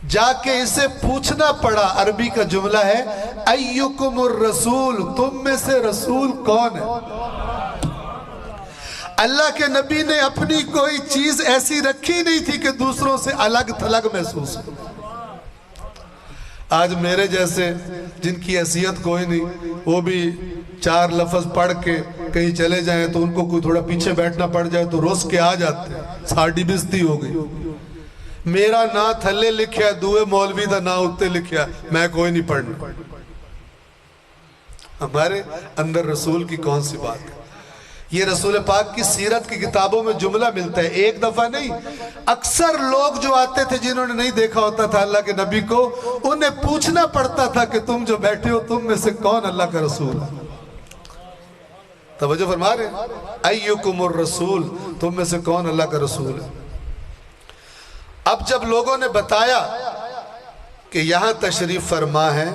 جا کے اسے پوچھنا پڑا۔ عربی کا جملہ ہے ایکم الرسول، تم میں سے رسول کون ہے؟ اللہ کے نبی نے اپنی کوئی چیز ایسی رکھی نہیں تھی کہ دوسروں سے الگ تھلگ محسوس ہو۔ آج میرے جیسے جن کی حیثیت کوئی نہیں، وہ بھی چار لفظ پڑھ کے کہیں چلے جائیں تو ان کو کوئی تھوڑا پیچھے بیٹھنا پڑ جائے تو روس کے آ جاتے ہیں، ساڑھی بستی ہو گئی۔ میرا نا تھلے لکھیا، دوئے مولوی دا نا اتے لکھیا، میں کوئی نہیں پڑھنا۔ ہمارے اندر رسول کی کون سی بات ہے؟ یہ رسول پاک کی سیرت کی کتابوں میں جملہ ملتا ہے، ایک دفعہ نہیں، اکثر لوگ جو آتے تھے جنہوں نے نہیں دیکھا ہوتا تھا اللہ کے نبی کو، انہیں پوچھنا پڑتا تھا کہ تم جو بیٹھے ہو تم میں سے کون اللہ کا رسول ہے؟ توجہ فرما رہے ہیں؟ ایکم الرسول، تم میں سے کون اللہ کا رسول ہے؟ اب جب لوگوں نے بتایا کہ یہاں تشریف فرما ہے،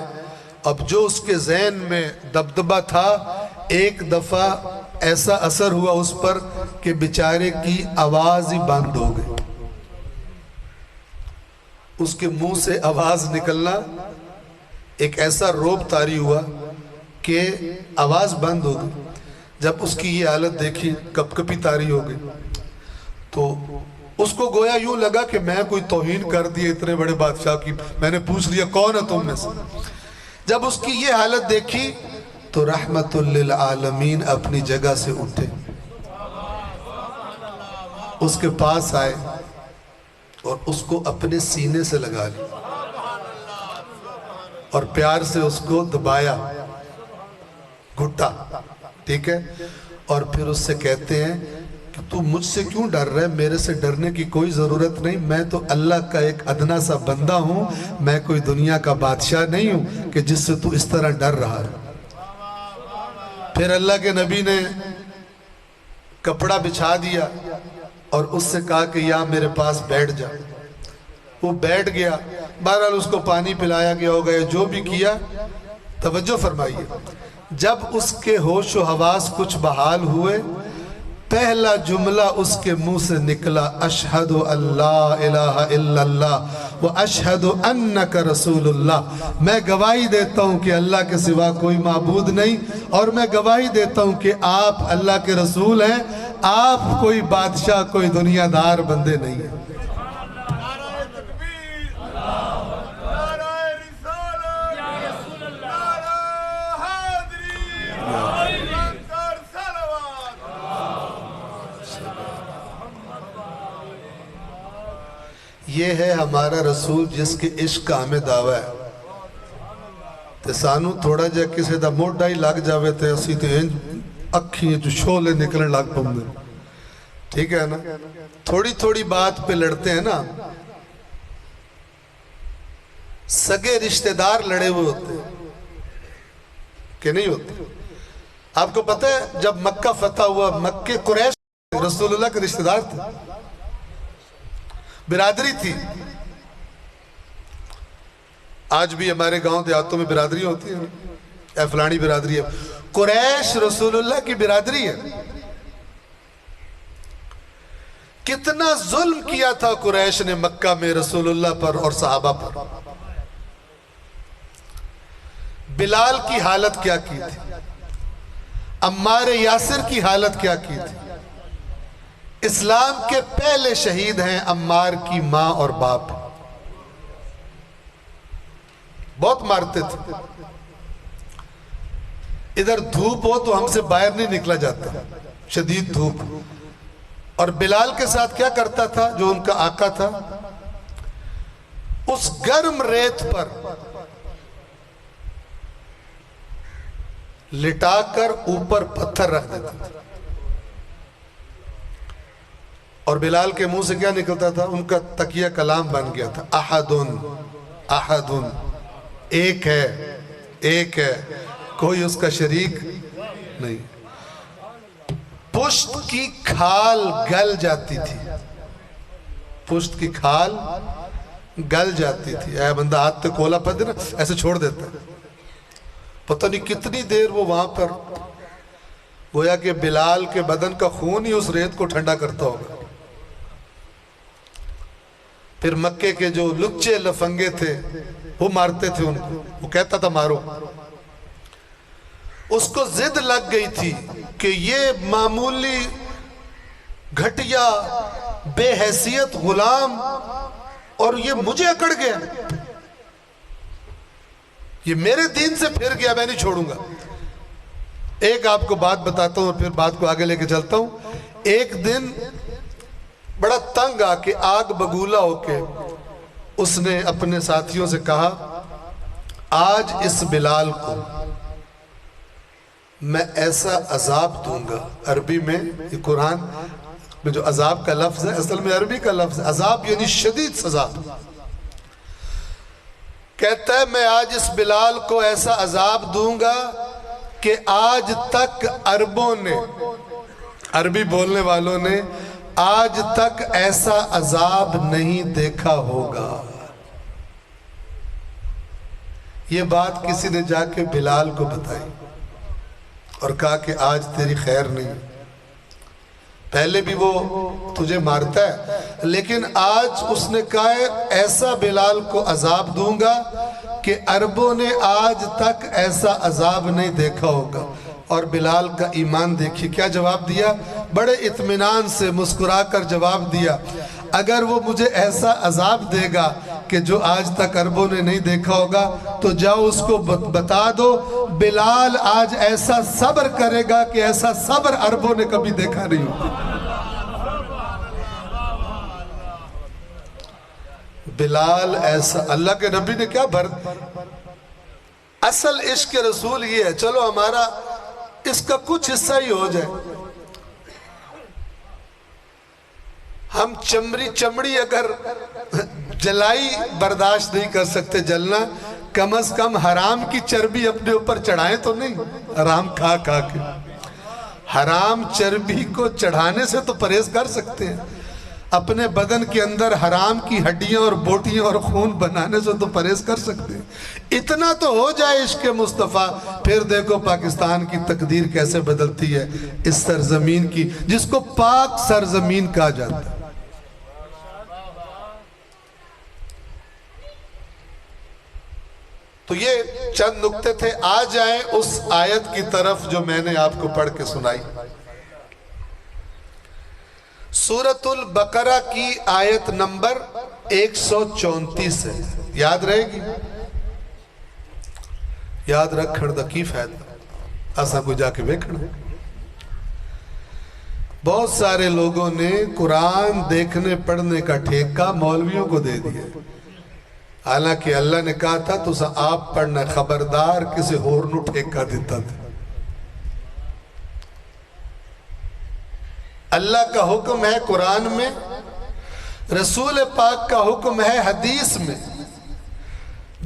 اب جو اس کے ذہن میں دبدبہ تھا، ایک دفعہ ایسا اثر ہوا اس پر کہ بیچارے کی آواز ہی بند ہو گئی، اس کے منہ سے آواز نکلنا ایک ایسا روب طاری ہوا کہ آواز بند ہو گئی۔ جب اس کی یہ حالت دیکھی، کپ کپی طاری ہو گئی، تو اس کو گویا یوں لگا کہ میں کوئی توہین کر دی اتنے بڑے بادشاہ کی، میں نے پوچھ لیا کون ہے تم میں سے۔ جب اس کی یہ حالت دیکھی تو رحمت للعالمین اپنی جگہ سے اٹھے، اس کے پاس آئے اور اس کو اپنے سینے سے لگا لی اور پیار سے اس کو دبایا، گھٹا، ٹھیک ہے، اور پھر اس سے کہتے ہیں کہ تو مجھ سے کیوں ڈر رہا ہے؟ میرے سے ڈرنے کی کوئی ضرورت نہیں، میں تو اللہ کا ایک ادنا سا بندہ ہوں، میں کوئی دنیا کا بادشاہ نہیں ہوں کہ جس سے تو اس طرح ڈر رہا ہے۔ پھر اللہ کے نبی نے کپڑا بچھا دیا اور اس سے کہا کہ یا میرے پاس بیٹھ جا۔ وہ بیٹھ گیا، بہرحال اس کو پانی پلایا گیا ہوگا، جو بھی کیا۔ توجہ فرمائیے، جب اس کے ہوش و حواس کچھ بحال ہوئے، پہلا جملہ اس کے منہ سے نکلا، اشہد اللہ الہ الا اللہ و اشہد انک رسول اللہ، میں گواہی دیتا ہوں کہ اللہ کے سوا کوئی معبود نہیں، اور میں گواہی دیتا ہوں کہ آپ اللہ کے رسول ہیں، آپ کوئی بادشاہ، کوئی دنیا دار بندے نہیں ہیں۔ یہ ہے ہمارا رسول جس کے عشق کا ہمیں دعویٰ ہے۔ تے سانو تھوڑا جا کسی دا موڈا ہی لگ جاوے تے اسی تے اکھیں جو شولے نکلنے لگ پندے، ٹھیک ہے نا؟ تھوڑی تھوڑی بات پہ لڑتے ہیں نا، سگے رشتہ دار لڑے ہوئے ہوتے ہیں کہ نہیں ہوتے؟ آپ کو پتہ ہے جب مکہ فتح ہوا، مکہ قریش رسول اللہ کے رشتہ دار تھے، برادری تھی۔ آج بھی ہمارے گاؤں دیہاتوں میں برادری ہوتی ہے، اے فلانی برادری ہے، قریش رسول اللہ کی برادری ہے۔ کتنا ظلم کیا تھا قریش نے مکہ میں رسول اللہ پر اور صحابہ پر۔ بلال کی حالت کیا کی تھی، عمار یاسر کی حالت کیا کی تھی۔ اسلام کے پہلے شہید ہیں عمار کی ماں اور باپ، بہت مارتے تھے۔ ادھر دھوپ ہو تو ہم سے باہر نہیں نکلا جاتا، شدید دھوپ۔ اور بلال کے ساتھ کیا کرتا تھا جو ان کا آقا تھا؟ اس گرم ریت پر لٹا کر اوپر پتھر رکھ دیتا تھا، اور بلال کے منہ سے کیا نکلتا تھا؟ ان کا تکیہ کلام بن گیا تھا، احدن احدن، ایک ہے ایک ہے، کوئی اس کا شریک نہیں۔ پشت کی کھال گل جاتی تھی، پشت کی کھال گل جاتی تھی۔ اے بندہ ہاتھ تے کولا پڑ دے نا، ایسے چھوڑ دیتا ہے۔ پتہ نہیں کتنی دیر وہ وہاں پر، گویا کہ بلال کے بدن کا خون ہی اس ریت کو ٹھنڈا کرتا ہوگا۔ پھر مکے کے جو لچے لفنگے تھے وہ مارتے تھے ان کو، وہ کہتا تھا مارو۔ اس کو ضد لگ گئی تھی کہ یہ معمولی گھٹیا بے حیثیت غلام، اور یہ مجھے اکڑ گیا، یہ میرے دین سے پھر گیا، میں نہیں چھوڑوں گا۔ ایک آپ کو بات بتاتا ہوں اور پھر بات کو آگے لے کے چلتا ہوں۔ ایک دن بڑا تنگ آ کے، آگ بگولا ہو کے، اس نے اپنے ساتھیوں سے کہا آج اس بلال کو میں ایسا عذاب دوں گا۔ عربی میں یہ قرآن میں جو عذاب کا لفظ ہے اصل میں عربی کا لفظ ہے، عذاب یعنی شدید سزا۔ کہتا ہے میں آج اس بلال کو ایسا عذاب دوں گا کہ آج تک عربوں نے، عربی بولنے والوں نے آج تک ایسا عذاب نہیں دیکھا ہوگا۔ یہ بات کسی نے جا کے بلال کو بتائی، اور کہا کہ آج تیری خیر نہیں، پہلے بھی وہ تجھے مارتا ہے لیکن آج اس نے کہا ہے ایسا بلال کو عذاب دوں گا کہ عربوں نے آج تک ایسا عذاب نہیں دیکھا ہوگا۔ اور بلال کا ایمان دیکھیے کیا جواب دیا، بڑے اطمینان سے مسکرا کر جواب دیا، اگر وہ مجھے ایسا عذاب دے گا کہ جو آج تک عربوں نے نہیں دیکھا ہوگا تو جاؤ اس کو بتا دو بلال آج ایسا صبر کرے گا کہ ایسا صبر عربوں نے کبھی دیکھا نہیں ہوگا۔ بلال ایسا، اللہ کے نبی نے کیا اصل عشق رسول یہ ہے، چلو ہمارا اس کا کچھ حصہ ہی ہو جائے، ہم چمڑی اگر جلائی برداشت نہیں کر سکتے جلنا، کم از کم حرام کی چربی اپنے اوپر چڑھائیں تو نہیں، حرام کھا کے حرام چربی کو چڑھانے سے تو پرہیز کر سکتے ہیں، اپنے بدن کے اندر حرام کی ہڈیاں اور بوٹیاں اور خون بنانے سے تو پرہیز کر سکتے ہیں، اتنا تو ہو جائے عشق مصطفیٰ، پھر دیکھو پاکستان کی تقدیر کیسے بدلتی ہے، اس سرزمین کی جس کو پاک سرزمین کہا جاتا ہے۔ تو یہ چند نکتے تھے، آ جائیں اس آیت کی طرف جو میں نے آپ کو پڑھ کے سنائی۔ سورۃ البقرہ کی آیت نمبر 134 ہے، یاد رہے گی؟ یاد رکھن دا کی فائدہ، اسا کو جا کے ویکھنا۔ بہت سارے لوگوں نے قرآن دیکھنے پڑھنے کا ٹھیکہ مولویوں کو دے دیا، حالانکہ اللہ نے کہا تھا تو آپ پڑھنا خبردار کسی اور نو ٹھیکہ دیتا تھا۔ اللہ کا حکم ہے قرآن میں، رسول پاک کا حکم ہے حدیث میں،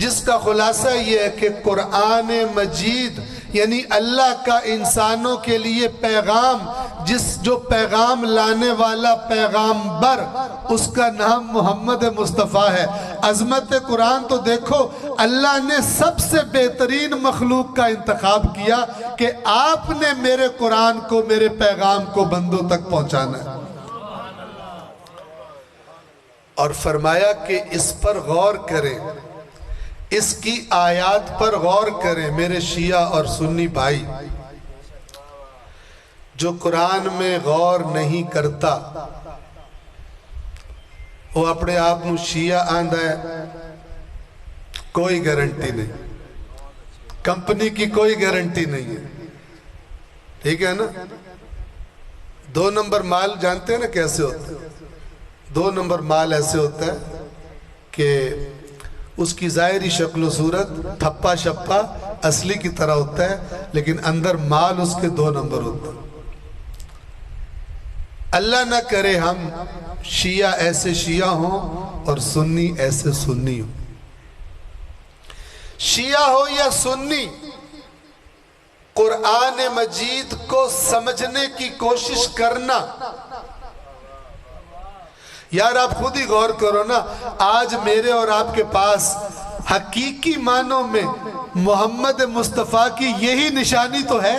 جس کا خلاصہ یہ ہے کہ قرآن مجید یعنی اللہ کا انسانوں کے لیے پیغام، جو پیغام لانے والا پیغامبر، اس کا نام محمد مصطفیٰ ہے۔ عظمت قرآن تو دیکھو، اللہ نے سب سے بہترین مخلوق کا انتخاب کیا کہ آپ نے میرے قرآن کو، میرے پیغام کو بندوں تک پہنچانا ہے، اور فرمایا کہ اس پر غور کریں، اس کی آیات پر غور کریں میرے شیعہ اور سنی بھائی۔ جو قرآن میں غور نہیں کرتا وہ اپنے آپ نو شیعہ آندہ ہے، کوئی گارنٹی نہیں، کمپنی کی کوئی گارنٹی نہیں ہے، ٹھیک ہے نا؟ 2 نمبر مال جانتے ہیں نا کیسے ہوتا ہے؟ 2 نمبر مال ایسے ہوتا ہے کہ اس کی ظاہری شکل و صورت تھپا شپا اصلی کی طرح ہوتا ہے، لیکن اندر مال اس کے 2 نمبر ہوتا ہے۔ اللہ نہ کرے ہم شیعہ ایسے شیعہ ہوں اور سنی ایسے سنی ہوں۔ شیعہ ہو یا سنی، قرآن مجید کو سمجھنے کی کوشش کرنا۔ یار آپ خود ہی غور کرو نا، آج میرے اور آپ کے پاس حقیقی معنوں میں محمد مصطفیٰ کی یہی نشانی تو ہے۔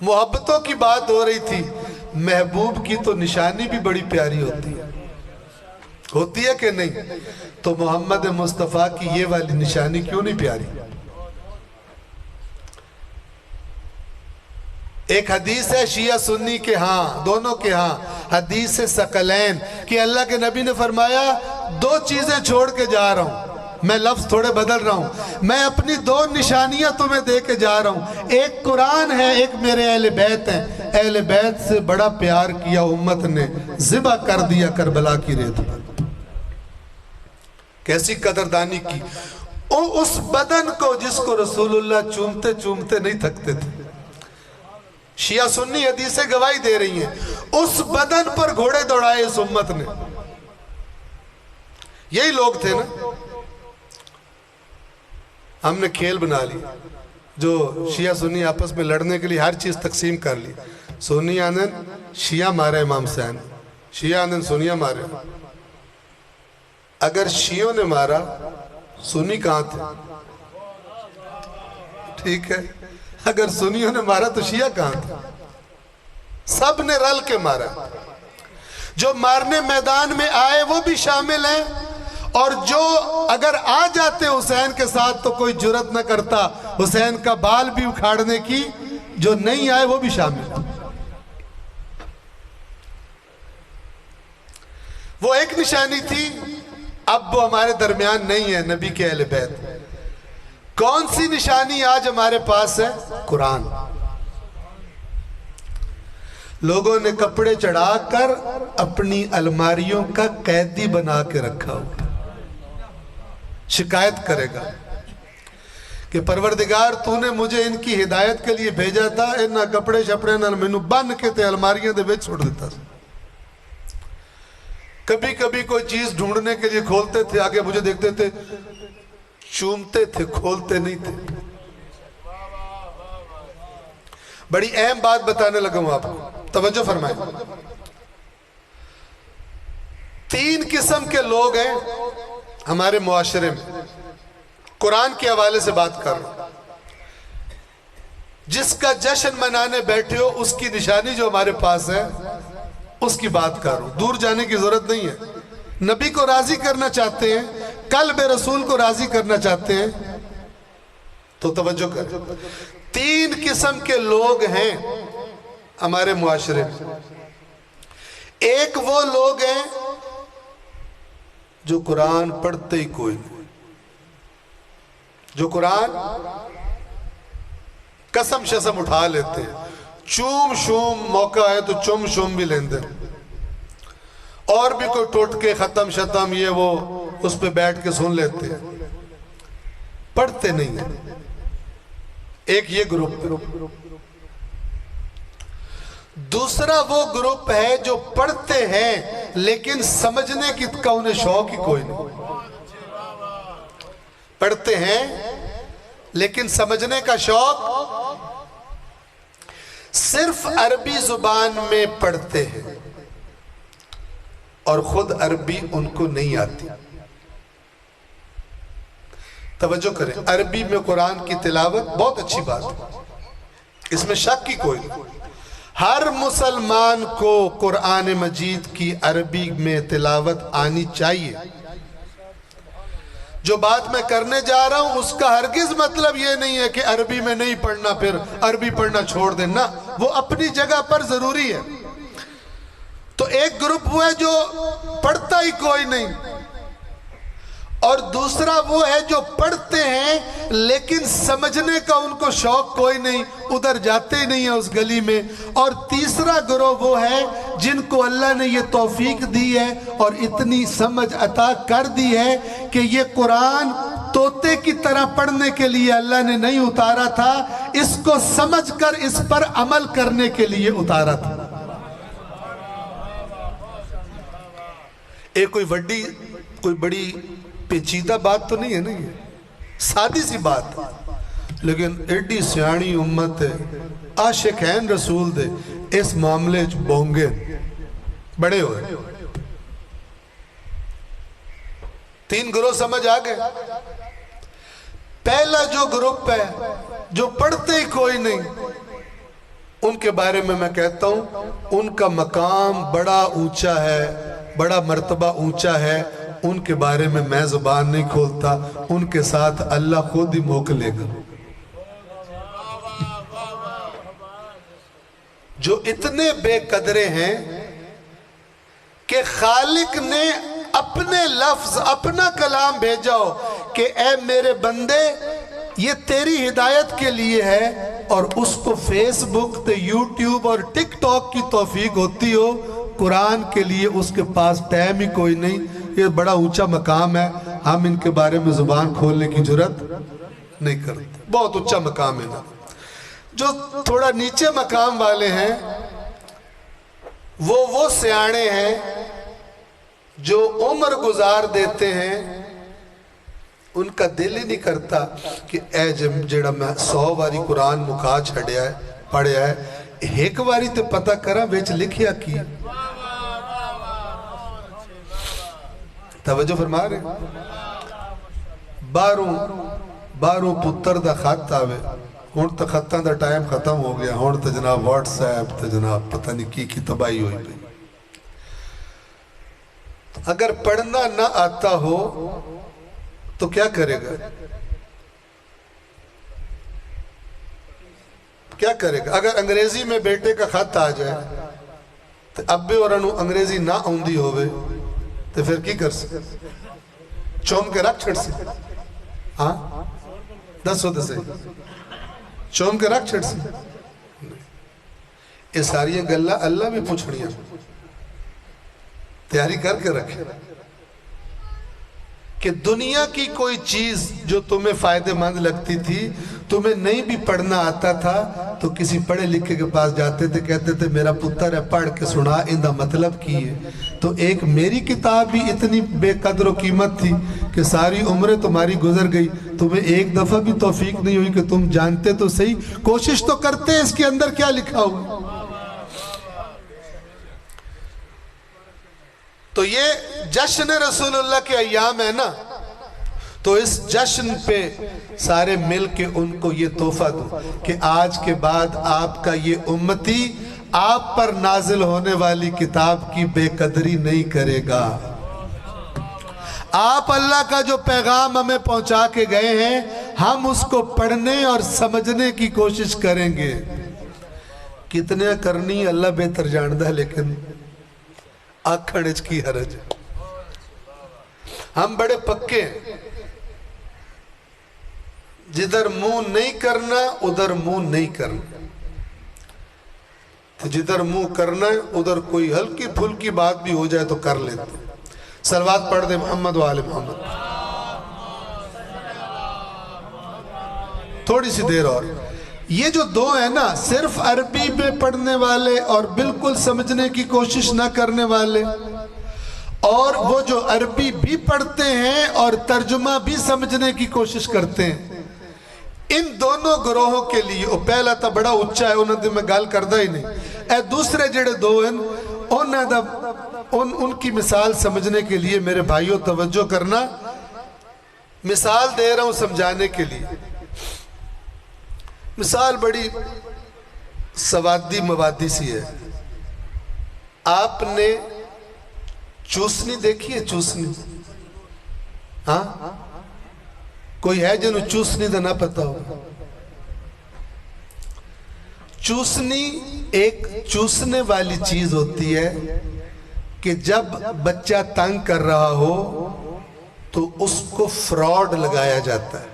محبتوں کی بات ہو رہی تھی، محبوب کی تو نشانی بھی بڑی پیاری ہوتی ہے کہ نہیں؟ تو محمد مصطفیٰ کی یہ والی نشانی کیوں نہیں پیاری؟ ایک حدیث ہے شیعہ سنی کے ہاں، دونوں کے ہاں، حدیث ثقلین کہ اللہ کے نبی نے فرمایا 2 چیزیں چھوڑ کے جا رہا ہوں، میں لفظ تھوڑے بدل رہا ہوں، میں اپنی 2 نشانیاں تمہیں دے کے جا رہا ہوں، ایک قرآن ہے، ایک میرے اہل بیت ہیں۔ اہل بیت سے بڑا پیار کیا امت نے، ذبح کر دیا کربلا کی ریت پر، کیسی قدردانی کی، اس بدن کو جس کو رسول اللہ چومتے چومتے نہیں تھکتے تھے۔ شیعہ سنی حدیثیں گواہی دے رہی ہیں، اس بدن پر گھوڑے دوڑائے اس امت نے۔ یہی لوگ تھے نا، ہم نے کھیل بنا لی، جو شیعہ سنی آپس میں لڑنے کے لیے ہر چیز تقسیم کر لی، سنی آندن شیعہ مارے امام حسین، شیعہ آندن سنیہ مارے۔ اگر شیعوں نے مارا، سنی کہاں تھے؟ ٹھیک ہے، اگر سنیوں نے مارا تو شیعہ کہاں تھا؟ سب نے رل کے مارا۔ جو مارنے میدان میں آئے وہ بھی شامل ہیں، اور جو اگر آ جاتے حسین کے ساتھ تو کوئی جرت نہ کرتا حسین کا بال بھی اکھاڑنے کی، جو نہیں آئے وہ بھی شامل ہیں۔ وہ ایک نشانی تھی، اب وہ ہمارے درمیان نہیں ہے، نبی کے اہل بیت۔ کون سی نشانی آج ہمارے پاس ہے؟ قرآن۔ لوگوں نے کپڑے چڑھا کر اپنی الماریوں کا قیدی بنا کے رکھا ہوا، شکایت کرے گا کہ پروردگار تو نے مجھے ان کی ہدایت کے لیے بھیجا تھا، انہاں کپڑے شپڑے نہ مینوں بن کے تے الماریاں دے وچ چھوڑ دیتا۔ کبھی کبھی کوئی چیز ڈھونڈنے کے لیے کھولتے تھے، آگے مجھے دیکھتے تھے، چومتے تھے، کھولتے نہیں تھے۔ بڑی اہم بات بتانے لگا ہوں آپ کو، توجہ فرمائیں۔ 3 قسم کے لوگ ہیں ہمارے معاشرے میں، قرآن کے حوالے سے بات کر رہا ہوں۔ جس کا جشن منانے بیٹھے ہو اس کی نشانی جو ہمارے پاس ہے اس کی بات کر رہا ہوں، دور جانے کی ضرورت نہیں ہے۔ نبی کو راضی کرنا چاہتے ہیں، قلب رسول کو راضی کرنا چاہتے ہیں تو توجہ کریں۔ 3 قسم کے لوگ ہیں ہمارے معاشرے میں۔ ایک وہ لوگ ہیں جو قرآن پڑھتے ہی کوئی نہیں، جو قرآن قسم شسم اٹھا لیتے ہیں، چوم شوم موقع ہے تو چوم شوم بھی لیندے، اور بھی کوئی ٹوٹ کے ختم شتم یہ وہ اس پہ بیٹھ کے سن لیتے ہیں، پڑھتے نہیں ہیں۔ ایک یہ گروپ۔ دوسرا وہ گروپ ہے جو پڑھتے ہیں لیکن سمجھنے کی کا انہیں شوق ہی کوئی نہیں، پڑھتے ہیں لیکن سمجھنے کا شوق، صرف عربی زبان میں پڑھتے ہیں اور خود عربی ان کو نہیں آتی۔ توجہ کریں، عربی میں قرآن کی تلاوت بہت اچھی بات ہے، اس میں شک کی کوئی نہیں۔ ہر مسلمان کو قرآن مجید کی عربی میں تلاوت آنی چاہیے۔ جو بات میں کرنے جا رہا ہوں اس کا ہرگز مطلب یہ نہیں ہے کہ عربی میں نہیں پڑھنا، پھر عربی پڑھنا چھوڑ دینا، وہ اپنی جگہ پر ضروری ہے۔ تو ایک گروپ وہ ہے جو پڑھتا ہی کوئی نہیں، اور دوسرا وہ ہے جو پڑھتے ہیں لیکن سمجھنے کا ان کو شوق کوئی نہیں، ادھر جاتے ہی نہیں ہیں اس گلی میں، اور تیسرا گروہ وہ ہے جن کو اللہ نے یہ توفیق دی ہے اور اتنی سمجھ عطا کر دی ہے کہ یہ قرآن طوطے کی طرح پڑھنے کے لیے اللہ نے نہیں اتارا تھا، اس کو سمجھ کر اس پر عمل کرنے کے لیے اتارا تھا۔ ایک کوئی بڑی پیچیدہ بات تو نہیں ہے نا، یہ سادی سی بات ہے، لیکن ایڈی سیانی امت ہے، عاشقین رسول دے اس معاملے بونگے بڑے ہوئے۔ 3 گروہ سمجھ آگئے۔ پہلا جو گروپ ہے جو پڑھتے ہی کوئی نہیں، ان کے بارے میں میں کہتا ہوں ان کا مقام بڑا اونچا ہے، بڑا مرتبہ اونچا ہے، ان کے بارے میں میں زبان نہیں کھولتا، ان کے ساتھ اللہ خود ہی موقع لے گا۔ جو اتنے بے قدرے ہیں کہ خالق نے اپنے لفظ اپنا کلام بھیجا ہو کہ اے میرے بندے یہ تیری ہدایت کے لیے ہے، اور اس کو فیس بک تے یوٹیوب اور ٹک ٹاک کی توفیق ہوتی ہو، قرآن کے لیے اس کے پاس ٹائم ہی کوئی نہیں۔ یہ بڑا اونچا مقام ہے، ہم ان کے بارے میں زبان کھولنے کی جرات نہیں کرتے، بہت اونچا مقام ہے نا۔ جو تھوڑا نیچے مقام والے ہیں وہ سیانے ہیں جو عمر گزار دیتے ہیں، ان کا دل ہی نہیں کرتا کہ اے جڑا میں 100 واری قرآن مکھا چھڑیا ہے پڑھیا ہے، ایک واری تے پتہ کرا بیچ لکھیا کی۔ توجہ فرما رہے، باروں پتر دا خط آوے، ہوں تو خطاں دا ٹائم ختم ہو گیا، ہوں تو جناب واٹس ایپ تو جناب پتہ نہیں کی تباہی ہوئی پئی۔ اگر پڑھنا نہ آتا ہو تو کیا کرے گا؟ کیا کرے گا؟ اگر انگریزی میں بیٹے کا خط آ جائے تو ابے اور انہوں انگریزی نہ آندی ہوئے تو پھر کی کر سکتے؟ چوم کے رکھ چھڑ سے؟ ہاں دسو دسے چوم کے رکھ چھڑ سے؟ یہ ساری گلہ اللہ بھی پوچھنی ہے، تیاری کر کے رکھے کہ دنیا کی کوئی چیز جو تمہیں فائدہ مند لگتی تھی، تمہیں نہیں بھی پڑھنا آتا تھا تو کسی پڑھے لکھے کے پاس جاتے تھے، کہتے تھے میرا پتر ہے پڑھ کے سنا، اندہ مطلب کی ہے۔ تو ایک میری کتاب بھی اتنی بے قدر و قیمت تھی کہ ساری عمریں تمہاری گزر گئی، تمہیں ایک دفعہ بھی توفیق نہیں ہوئی کہ تم جانتے تو صحیح، کوشش تو کرتے اس کے اندر کیا لکھا ہوا۔ تو یہ جشن رسول اللہ کے ایام ہے نا، تو اس جشن پہ سارے مل کے ان کو یہ تحفہ دو کہ آج کے بعد آپ کا یہ امتی آپ پر نازل ہونے والی کتاب کی بے قدری نہیں کرے گا۔ آپ اللہ کا جو پیغام ہمیں پہنچا کے گئے ہیں، ہم اس کو پڑھنے اور سمجھنے کی کوشش کریں گے۔ کتنے کرنی اللہ بہتر جاندہ، لیکن آکھنچ کی حرج ہے۔ ہم بڑے پکے ہیں، جدھر منہ نہیں کرنا ادھر منہ نہیں کرنا، جدھر منہ کرنا ہے ادھر کوئی ہلکی پھلکی بات بھی ہو جائے تو کر لیتے۔ صلوات پڑھ دے محمد و آل محمد۔ تھوڑی سی دیر اور، یہ جو دو ہیں نا، صرف عربی میں پڑھنے والے اور بالکل سمجھنے کی کوشش نہ کرنے والے، اور وہ جو عربی بھی پڑھتے ہیں اور ترجمہ بھی سمجھنے کی کوشش کرتے ہیں، ان دونوں گروہوں کے لیے وہ پہلا تا بڑا اچھا ہے، انہوں نے میں گال کردہ ہی نہیں۔ اے دوسرے جڑے دو ہیں، ان کی مثال سمجھنے کے لیے میرے بھائیوں توجہ کرنا، مثال دے رہا ہوں سمجھانے کے لیے۔ مثال بڑی سوادی موادی سی ہے۔ آپ نے چوسنی دیکھی ہے؟ چوسنی، ہاں کوئی ہے جنہوں چوسنی دا نہ پتا ہو؟ چوسنی ایک چوسنے والی چیز ہوتی ہے کہ جب بچہ تنگ کر رہا ہو تو اس کو فراڈ لگایا جاتا ہے۔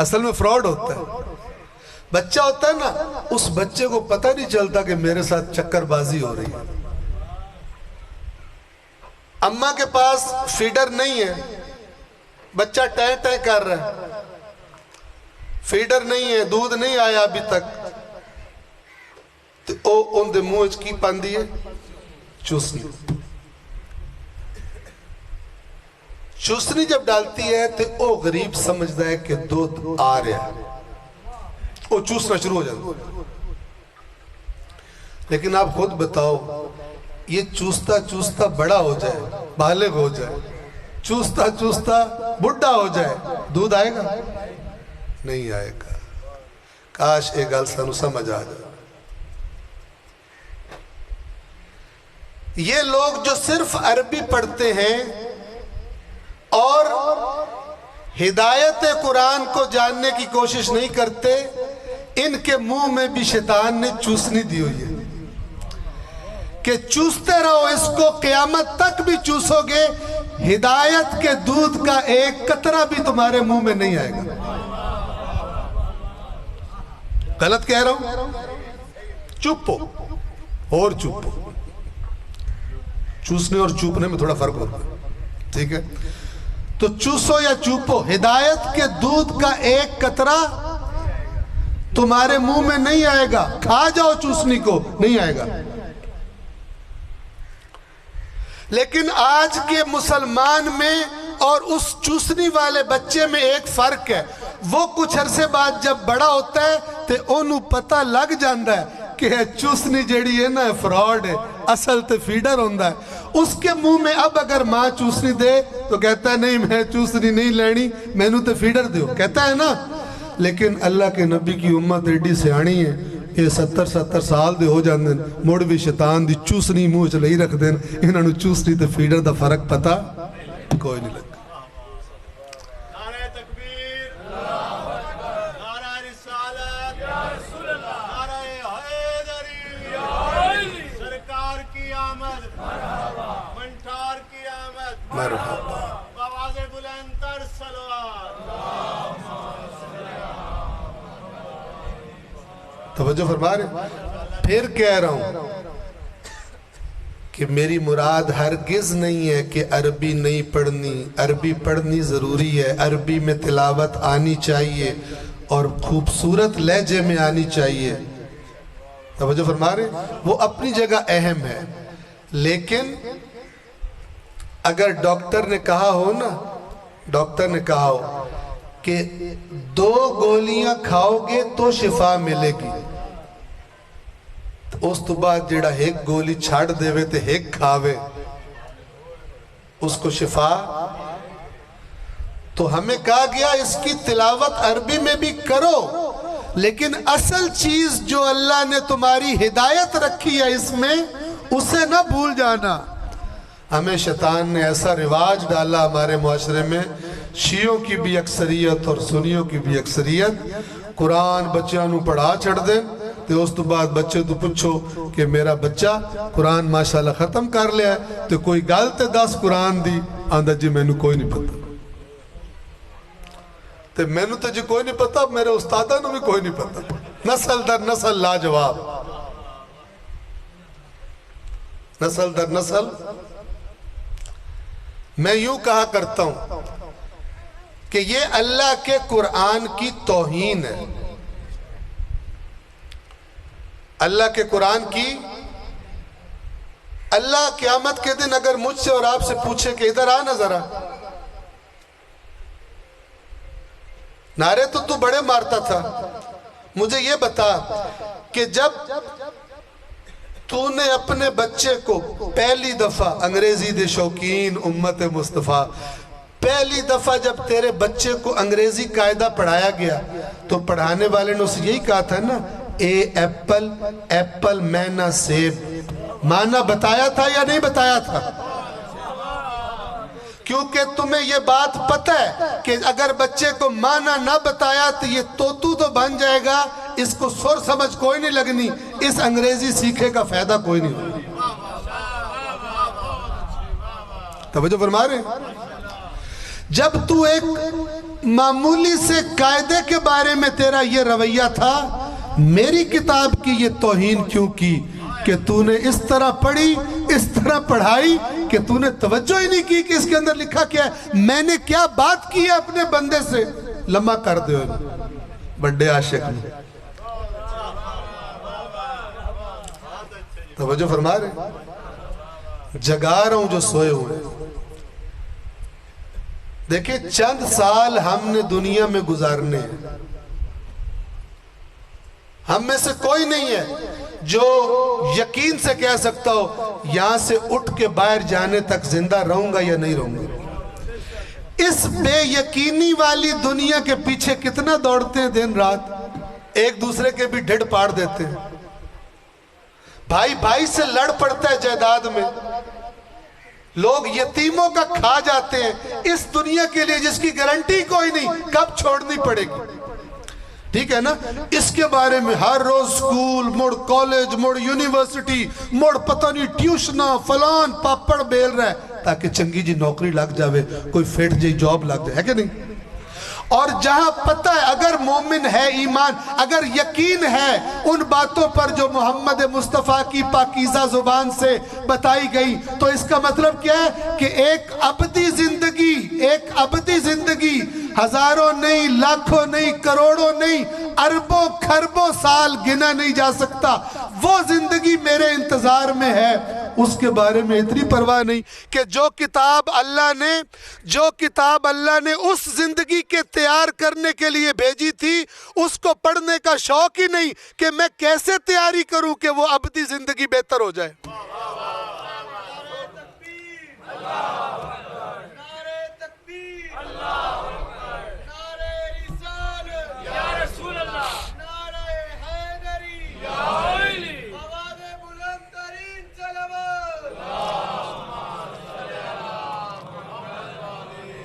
اصل میں فراڈ ہوتا ہے، بچہ ہوتا ہے نا، اس بچے کو پتہ نہیں چلتا کہ میرے ساتھ چکر بازی ہو رہی ہے۔ اماں کے پاس فیڈر نہیں ہے، بچہ ٹائیں ٹائیں کر رہا ہے، فیڈر نہیں ہے، دودھ نہیں آیا ابھی تک، تو ان دے منہ کی پاندی ہے چوسنی۔ چوسنی جب ڈالتی ہے تو وہ غریب سمجھتا ہے کہ دودھ آ رہا ہے، وہ چوسنا شروع ہو جاتا ہے۔ لیکن آپ خود بتاؤ، یہ چوستا چوستا بڑا ہو جائے، بالغ ہو جائے، چوستا چوستا بڑھا ہو جائے، دودھ آئے گا؟ نہیں آئے گا۔ کاش ایک گل سانو سمجھ آ جائے۔ یہ لوگ جو صرف عربی پڑھتے ہیں اور ہدایت قرآن کو جاننے کی کوشش نہیں کرتے، ان کے منہ میں بھی شیطان نے چوسنی دی ہوئی ہے کہ چوستے رہو اس کو، قیامت تک بھی چوسو گے، ہدایت کے دودھ کا ایک قطرہ بھی تمہارے منہ میں نہیں آئے گا۔ غلط کہہ رہا ہوں؟ چپو اور چپو، چوسنے اور چوپنے میں تھوڑا فرق ہوتا ہے، ٹھیک ہے؟ تو چوسو یا چوپو، ہدایت کے دودھ کا ایک قطرہ تمہارے منہ میں نہیں آئے گا۔ کھا جاؤ چوسنی کو، نہیں آئے گا۔ لیکن آج کے مسلمان میں اور اس چوسنی والے بچے میں ایک فرق ہے، وہ کچھ عرصے بعد جب بڑا ہوتا ہے تو انہوں پتہ لگ جاندہ ہے کہ چوسنی جیڑی ہے نا فراڈ ہے، اصل تے فیڈر ہوندہ ہے۔ اس کے منہ میں اب اگر ماں چوسنی دے تو کہتا ہے نہیں میں چوسنی نہیں لینی، میں نو تے فیڈر دیو، کہتا ہے نا۔ لیکن اللہ کے نبی کی امت ایڈی سیانی ہے یہ 70 سال دے ہو جاندے مڑ بھی شیطان دی چوسنی منہ چ لئی رکھ دین انہاں نوں چوسنی تے فیڈر دا فرق پتہ کوئی نہیں لگا نعرہ تکبیر نعرہ رسالت نعرہ حیدری سرکار کی آمد منٹار کی آمد مرحبا آواز بلند تر صلوات توجہ فرما رہے پھر کہہ رہا ہوں کہ میری مراد ہرگز نہیں ہے کہ عربی نہیں پڑھنی عربی پڑھنی ضروری ہے عربی میں تلاوت آنی چاہیے اور خوبصورت لہجے میں آنی چاہیے توجہ فرما رہے وہ اپنی جگہ اہم ہے لیکن اگر ڈاکٹر نے کہا ہو نا ڈاکٹر نے کہا ہو کہ 2 گولیاں کھاؤ گے تو شفا ملے گی اس تو بعد جیڑا ایک گولی چھاڑ دے وے تے ایک کھاوے اس کو شفا تو ہمیں کہا گیا اس کی تلاوت عربی میں بھی کرو لیکن اصل چیز جو اللہ نے تمہاری ہدایت رکھی ہے اس میں اسے نہ بھول جانا ہمیں شیطان نے ایسا رواج ڈالا ہمارے معاشرے میں شیعوں کی بھی اکثریت اور سنیوں کی بھی اکثریت قرآن بچیاں نو پڑھا چھڑ دیں تو اس تو بعد بچے تو پوچھو کہ میرا بچہ قرآن ماشاءاللہ ختم کر لیا ہے تو کوئی گالتے 10 قرآن دی آندھا جی میں نو کوئی نہیں پتا تو میں نو تو جی کوئی نہیں پتا میرے استادہ نو بھی کوئی نہیں پتا نسل در نسل لاجواب نسل در نسل میں یوں کہا کرتا ہوں کہ یہ اللہ کے قرآن کی توہین ہے اللہ کے قرآن کی اللہ قیامت کے دن اگر مجھ سے اور آپ سے پوچھے کہ ادھر آ نہ ذرا نعرے تو بڑے مارتا تھا مجھے یہ بتا کہ جب تو نے اپنے بچے کو پہلی دفعہ انگریزی دے شوقین امت مصطفیٰ پہلی دفعہ جب تیرے بچے کو انگریزی قاعدہ پڑھایا گیا تو پڑھانے والے نے اسے یہی کہا تھا نا اے ایپل ایپل مینا سیب معنی بتایا تھا یا نہیں بتایا تھا کیونکہ تمہیں یہ بات پتہ ہے کہ اگر بچے کو معنی نہ بتایا تو یہ تو بن جائے گا اس کو سر سمجھ کوئی نہیں لگنی اس انگریزی سیکھے کا فائدہ کوئی نہیں ہوگا توجہ فرما رہے ہیں جب تو ایک معمولی سے قاعدے کے بارے میں تیرا یہ رویہ تھا میری کتاب کی یہ توہین کیوں کی کہ تو نے اس طرح پڑھی اس طرح پڑھائی کہ تو نے توجہ ہی نہیں کی کہ اس کے اندر لکھا کیا ہے میں نے کیا بات کی ہے اپنے بندے سے لمحہ کر دے بڑے عاشق نے توجہ فرما رہے جگا رہا ہوں جو سوئے ہوئے دیکھیں چند سال ہم نے دنیا میں گزارنے ہیں ہم میں سے کوئی نہیں ہے جو یقین سے کہہ سکتا ہو یہاں سے اٹھ کے باہر جانے تک زندہ رہوں گا یا نہیں رہوں گا اس بے یقینی والی دنیا کے پیچھے کتنا دوڑتے ہیں دن رات ایک دوسرے کے بھی ڈھڑ پاڑ دیتے ہیں بھائی بھائی سے لڑ پڑتا ہے جائیداد میں لوگ یتیموں کا کھا جاتے ہیں اس دنیا کے لیے جس کی گارنٹی کوئی نہیں کب چھوڑنی پڑے گی ٹھیک ہے نا اس کے بارے میں ہر روز سکول مڑ کالج مڑ یونیورسٹی مڑ پتہ نہیں ٹیوشنا فلان پاپڑ بیل رہا ہے تاکہ چنگی جی نوکری لگ جاوے کوئی فیٹ جی جاب لگ جائے ہے کہ نہیں اور جہاں پتہ ہے اگر مومن ہے ایمان اگر یقین ہے ان باتوں پر جو محمد مصطفیٰ کی پاکیزہ زبان سے بتائی گئی تو اس کا مطلب کیا ہے کہ ایک ابدی زندگی ہزاروں نہیں لاکھوں نہیں کروڑوں نہیں اربوں کھربوں سال گنا نہیں جا سکتا وہ زندگی میرے انتظار میں ہے اس کے بارے میں اتنی پرواہ نہیں کہ جو کتاب اللہ نے اس زندگی کے تیار کرنے کے لیے بھیجی تھی اس کو پڑھنے کا شوق ہی نہیں کہ میں کیسے تیاری کروں کہ وہ ابدی زندگی بہتر ہو جائے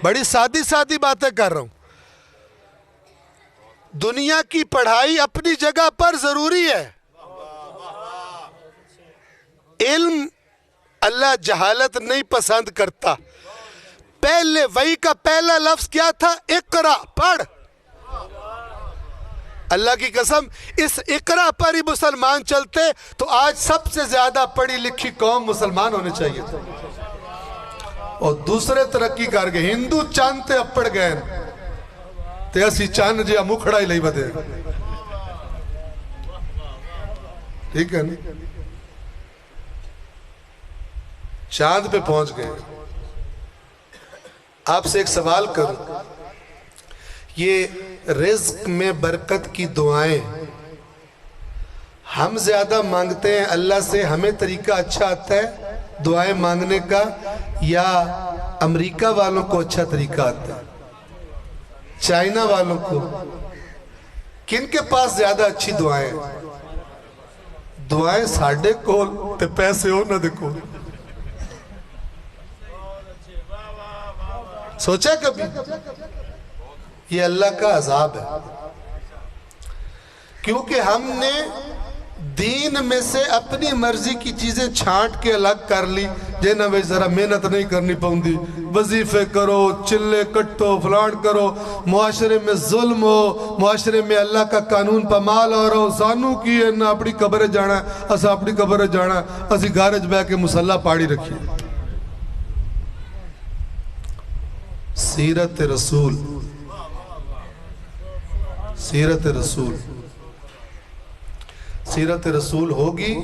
بڑی سادی سادی باتیں کر رہا ہوں. دنیا کی پڑھائی اپنی جگہ پر ضروری ہے. علم اللہ جہالت نہیں پسند کرتا. پہلے وحی کا پہلا لفظ کیا تھا؟ اقرا، پڑھ. اللہ کی قسم اس اقرا پر ہی مسلمان چلتے تو آج سب سے زیادہ پڑھی لکھی قوم مسلمان ہونے چاہیے تھے. اور دوسرے ترقی کر گئے. ہندو چاند تے اپڑ گئے تے اسی چاند جیا مکھڑا ہی لئی بدے. ٹھیک ہے نا؟ چاند پہ پہنچ گئے. آپ سے ایک سوال کروں. یہ رزق میں برکت کی دعائیں ہم زیادہ مانگتے ہیں اللہ سے، ہمیں طریقہ اچھا آتا ہے دعائیں مانگنے کا، یا امریکہ والوں کو اچھا طریقہ آتا ہے، چائنا والوں کو؟ کن کے پاس زیادہ اچھی دعائیں؟ دعائیں ساڑھے کول تے پیسے ہو نہ دیکھو. سوچا کبھی؟ یہ اللہ کا عذاب ہے، کیونکہ ہم نے دین میں سے اپنی مرضی کی چیزیں چھانٹ کے الگ کر لی. جینا بھائی ذرا محنت نہیں کرنی پوندی، وظیفے کرو، چلے کٹو، فلان کرو، معاشرے میں ظلم ہو، معاشرے میں اللہ کا قانون پامال ہو رہا ہو. سانو کی ہے نہ اپنی قبر جانا ہے، اسا اپنی قبر جانا ہے، اسی گارج بہ کے مسلح پاڑی رکھی. سیرت رسول، سیرت رسول، سیرت رسول ہوگی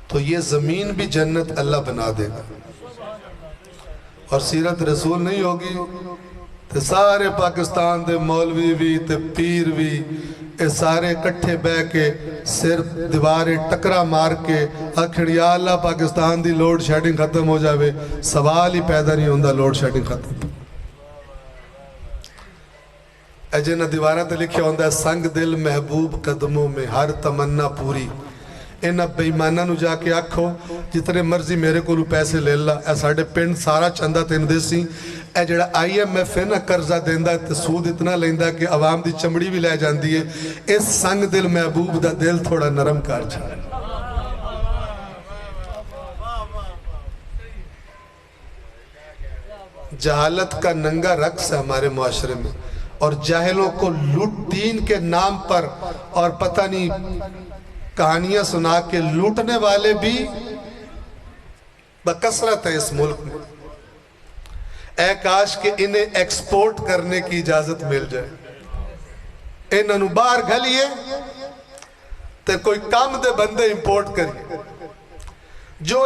تو یہ زمین بھی جنت اللہ بنا دے گا. اور سیرت رسول نہیں ہوگی تو سارے پاکستان دے مولوی بھی تے پیر بھی اے سارے کٹھے بہ کے صرف دیواریں ٹکرا مار کے آخر یا اللہ پاکستان دی لوڈ شیڈنگ ختم ہو جاوے. سوال ہی پیدا نہیں ہوندہ لوڈ شیڈنگ ختم. اجے نہ دیوارہ تے لکھیا ہوندہ ہے سنگ دل محبوب قدموں میں ہر تمنا پوری. ان اب بیمانہ نو جا کے آکھو جتنے مرضی میرے کو پیسے لے اللہ، اے ساڑھے پنڈ سارا چندہ تین دیسی. اے جڑا IMF ہے نا قرضہ دیندہ تے سود اتنا لیندہ کہ عوام دی چمڑی بھی لے جاندی ہے. اس سنگ دل محبوب دا دل تھوڑا نرم کر چھاڑے. جہالت کا ننگا رقص ہے ہمارے معاشرے میں، اور جاہلوں کو لوٹ دین کے نام پر اور پتہ نہیں کہانیاں سنا کے لوٹنے والے بھی بکثرت ہے اس ملک میں. اے کاش کہ انہیں ایکسپورٹ کرنے کی اجازت مل جائے. انہوں باہر گھلیے تو کوئی کام دے بندے امپورٹ کریے جو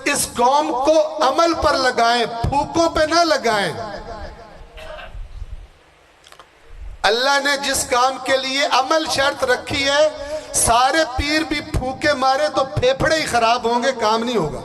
اس قوم کو عمل پر لگائیں، پھوکوں پہ نہ لگائیں. اللہ نے جس کام کے لیے عمل شرط رکھی ہے، سارے پیر بھی پھوکے مارے تو پھیپھڑے ہی خراب ہوں گے، کام نہیں ہوگا.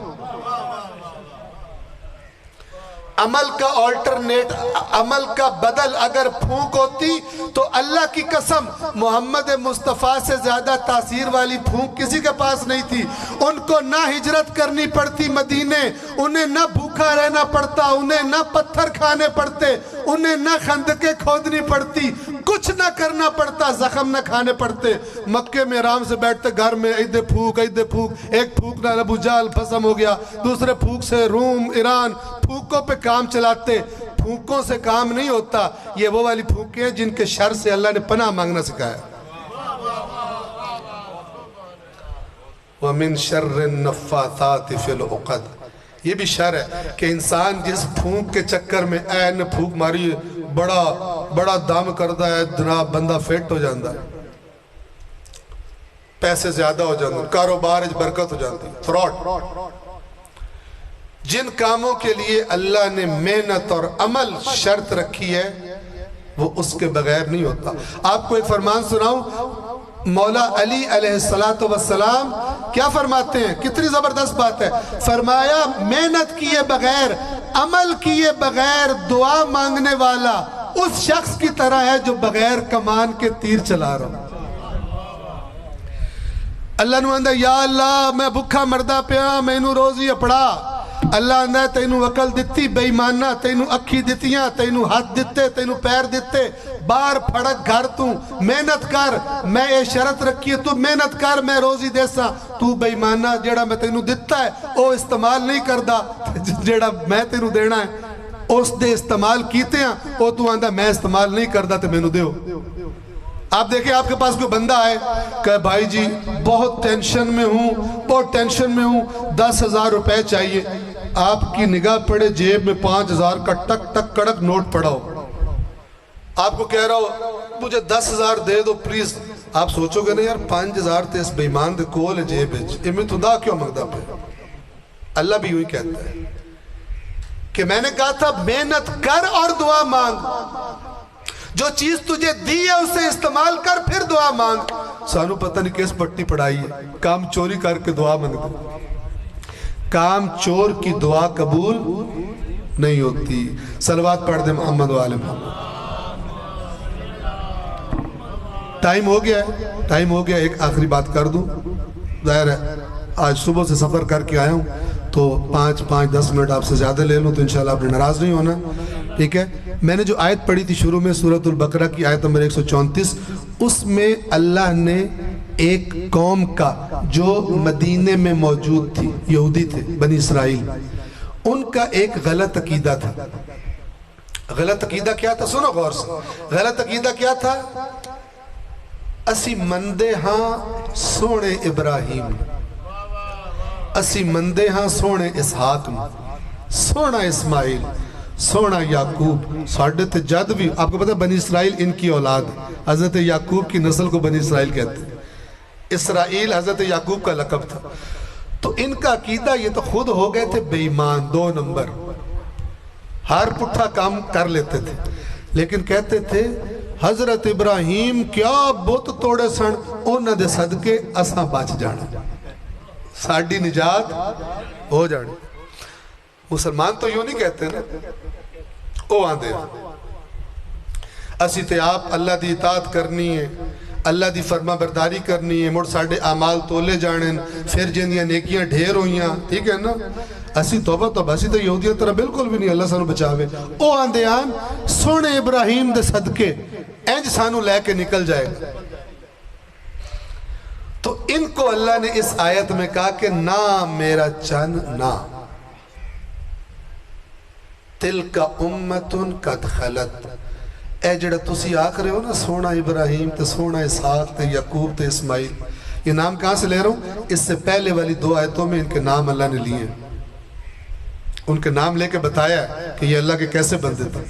عمل کا آلٹرنیٹ، عمل کا بدل اگر پھونک ہوتی تو اللہ کی قسم محمد مصطفیٰ سے زیادہ تاثیر والی پھونک کسی کے پاس نہیں تھی. ان کو نہ ہجرت کرنی پڑتی مدینے، انہیں نہ بھوکا رہنا پڑتا، انہیں نہ پتھر کھانے پڑتے، انہیں نہ خندقیں کھودنی پڑتی، کچھ نہ کرنا پڑتا، زخم نہ کھانے پڑتے. مکے میں آرام سے بیٹھتے گھر میں، ایدے پھوک ایدے پھوک. ایک پھوک نہ ابو جہل ختم ہو گیا، دوسرے پھوک سے روم ایران پھوکوں پہ کام چلاتے. پھوکوں سے کام نہیں ہوتا. یہ وہ والی پھوکیں ہیں جن کے شر سے اللہ نے پناہ مانگنا سکھایا. وَمِن شَرِّ النَّفَّاثَاتِ فِي الْعُقَدِ. یہ بھی شر ہے کہ انسان جس پھونک کے چکر میں این پھونک ماری بڑا دم کرتا ہے، جناب بندہ فٹ ہو جاندہ ہے، پیسے زیادہ ہو جاندے، کاروبار برکت ہو جاندی. فراڈ. جن کاموں کے لیے اللہ نے محنت اور عمل شرط رکھی ہے وہ اس کے بغیر نہیں ہوتا. آپ کو ایک فرمان سناؤں، مولا علی علیہ السلام کیا فرماتے ہیں؟ کتنی زبردست بات ہے. فرمایا محنت کیے بغیر، عمل کیے بغیر دعا مانگنے والا اس شخص کی طرح ہے جو بغیر کمان کے تیر چلا رہا ہوں. اللہ نے کہا یا اللہ میں بھکھا مردہ پیا، میں انہوں روزی اپڑا. اللہ آندا تینوں عقل دتی بےایمانا تینوں اکھی دتیاں تینوں ہاتھ دتے تینوں پیر دتے باہر پھڑک گھر تو محنت کر میں اے شرط رکھی تو محنت کر میں روزی دیسا تو بےایمانا جیڑا میں تینوں دتا ہے او استعمال نہیں کردا جیڑا میں تینوں دینا ہے اس دے استعمال کیتے ہیں او تو آندا میں استعمال نہیں کردا تے مینوں دیو آپ دیکھیں آپ کے پاس کوئی بندہ آئے کہ بھائی جی بہت ٹینشن میں ہوں 10,000 روپے چاہیے آپ کی نگاہ پڑے جیب میں 5,000 کا ٹک ٹک کڑک نوٹ پڑا ہو آپ کو کہہ رہا ہو مجھے 10,000 دے دو پلیز آپ سوچو گے نا یار 5,000 تے اس بیمان دے کول ہے جیب میں تو دا کیوں مگدہ پہ اللہ بھی یوں ہی کہتا ہے کہ میں نے کہا تھا محنت کر اور دعا مانگ جو چیز تجھے دی ہے اسے استعمال کر پھر دعا مانگ سانو پتہ نہیں کس پٹی پڑھائی ہے کام چوری کر کے دعا مانگ دے کام چور کی دعا قبول نہیں ہوتی صلوات پڑھ دے محمد و آل محمد ٹائم ہو گیا ایک آخری بات کر دوں ظاہر ہے آج صبح سے سفر کر کے آیا ہوں تو 5-10 منٹ آپ سے زیادہ لے لوں تو انشاءاللہ آپ نے ناراض نہیں ہونا ٹھیک ہے میں نے جو آیت پڑھی تھی شروع میں سورۃ البقرہ کی آیت نمبر 134 اس میں اللہ نے ایک قوم کا جو مدینے میں موجود تھی یہودی تھے بنی اسرائیل ان کا ایک غلط عقیدہ تھا غلط عقیدہ کیا تھا سنو غور سے غلط عقیدہ کیا تھا اسی مندے ہاں سونے ابراہیم اسی مندے ہاں سونے اسحاق سونا اسماعیل سونا یعقوب ساڑھے تے جد بھی آپ کو پتہ ہے بنی اسرائیل ان کی اولاد حضرت یعقوب کی نسل کو بنی اسرائیل کہتے ہیں اسرائیل حضرت یعقوب کا لقب تھا تو ان کا عقیدہ یہ تو خود ہو گئے تھے بے ایمان 2 نمبر ہر پٹھا کام کر لیتے تھے لیکن کہتے تھے حضرت ابراہیم کیا بت توڑے سن انہاں دے صدقے اساں بچ جانا ساڑھی نجات ہو جانے مسلمان تو یوں نہیں کہتے نا او آن دے اسی تے آپ اللہ دی اطاعت کرنی ہے اللہ دی فرما برداری کرنی ہے مڑ ساڑھے اعمال تولے جانن پھر جندیاں نیکیاں ڈھیر ہوئیاں ٹھیک ہے نا اسی توبہ اسی تو یہودیوں طرح بالکل بھی نہیں اللہ سانو بچاوے او آن دے آن سونے ابراہیم دے صدقے اینج سانو لے کے نکل جائے گا تو ان کو اللہ نے اس آیت میں کہا کہ نا میرا چن نا تلک امتن قد خلت اے جڑا تسی آکھ رہے ہو نا سونا ابراہیم تے سونا اسحاق تے یعقوب تے اسماعیل یہ نام کہاں سے لے رہا ہوں اس سے پہلے والی 2 آیتوں میں ان کے نام اللہ نے لیے ان کے نام لے کے بتایا کہ یہ اللہ کے کیسے بندے تھے